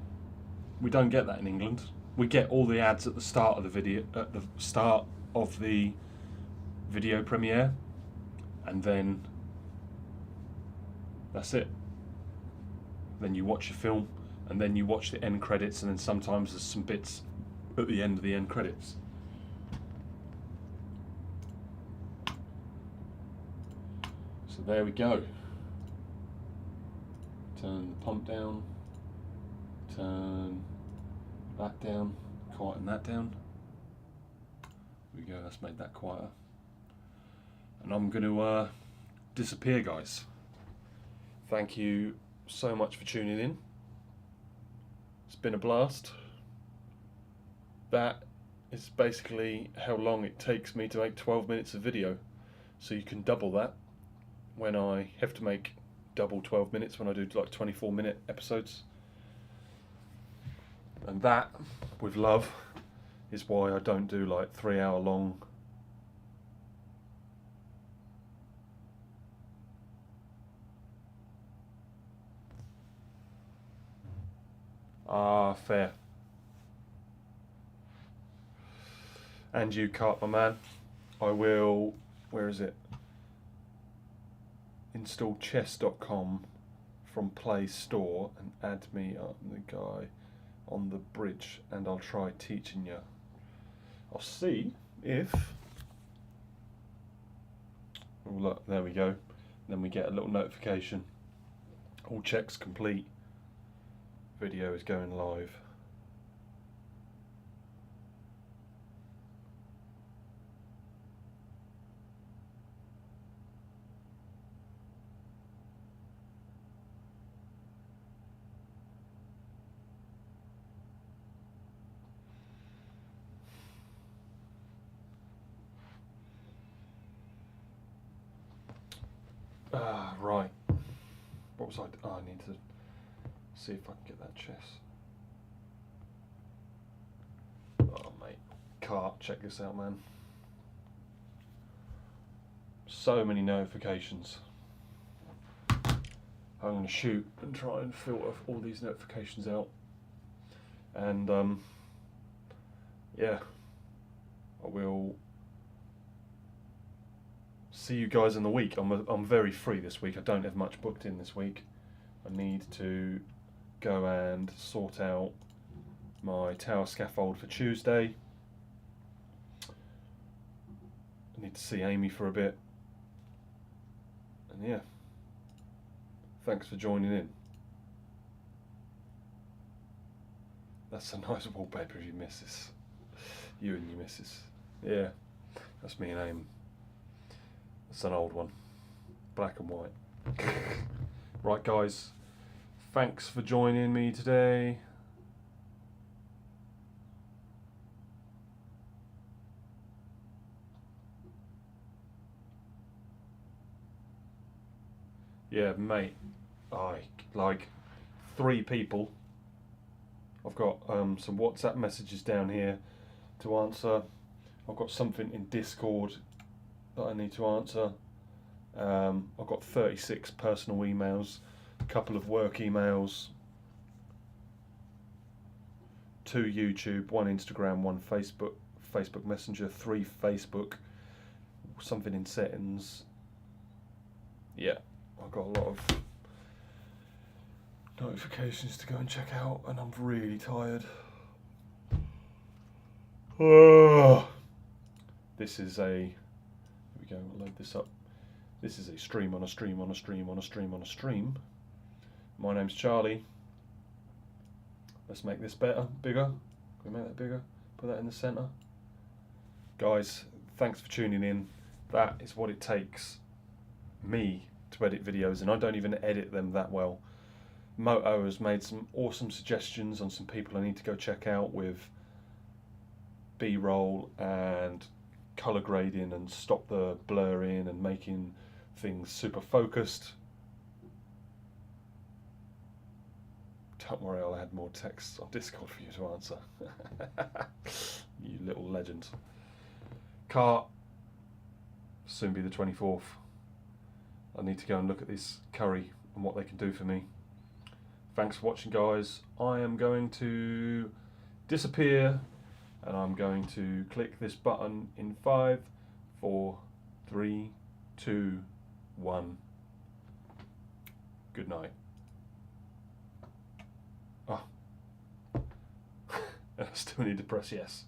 We don't get that in England. We get all the ads at the start of the video, at the start of the video premiere, and then that's it. Then you watch your film, and then you watch the end credits, and then sometimes there's some bits at the end of the end credits. So there we go. Turn the pump down, turn that down, quieten that down. There we go, that's made that quieter. And I'm going to disappear, guys. Thank you so much for tuning in. It's been a blast. That is basically how long it takes me to make 12 minutes of video. So you can double that when I have to make double 12 minutes when I do like 24-minute episodes. And that, with love, is why I don't do like 3-hour long Ah, fair. And you, Carp, my man. I will, where is it? Install chess.com from Play Store and add me up the guy on the bridge, and I'll try teaching you. I'll see if, oh look, there we go. Then we get a little notification. All checks complete. Video is going live. Right. What was I? Oh, I need to see if I can get that chess. Oh, mate. Cart, check this out, man. So many notifications. I'm going to shoot and try and filter all these notifications out. And, yeah. I will see you guys in the week. I'm very free this week. I don't have much booked in this week. I need to go and sort out my tower scaffold for Tuesday. I need to see Amy for a bit. And yeah, thanks for joining in. That's a nice wallpaper of your missus. You and your missus. Yeah, that's me and Amy. It's an old one, black and white. Right, guys, thanks for joining me today. Yeah, mate, like 3 people. I've got some WhatsApp messages down here to answer. I've got something in Discord that I need to answer. I've got 36 personal emails, a couple of work emails, 2 YouTube, 1 Instagram, 1 Facebook Messenger, 3 Facebook, something in settings. Yeah, I've got a lot of notifications to go and check out, and I'm really tired. This is a, here we go, load this up. This is a stream on a stream on a stream on a stream on a stream. My name's Charlie. Let's make this better, bigger. Can we make that bigger? Put that in the center. Guys, thanks for tuning in. That is what it takes me to edit videos, and I don't even edit them that well. Moto has made some awesome suggestions on some people I need to go check out with B-roll and color grading and stop the blurring and making things super focused. Don't worry, I'll add more texts on Discord for you to answer. You little legend. Cart, soon be the 24th. I need to go and look at this curry and what they can do for me. Thanks for watching, guys. I am going to disappear, and I'm going to click this button in 5, 4, 3, 2, 1. Good night. Oh. I still need to press yes.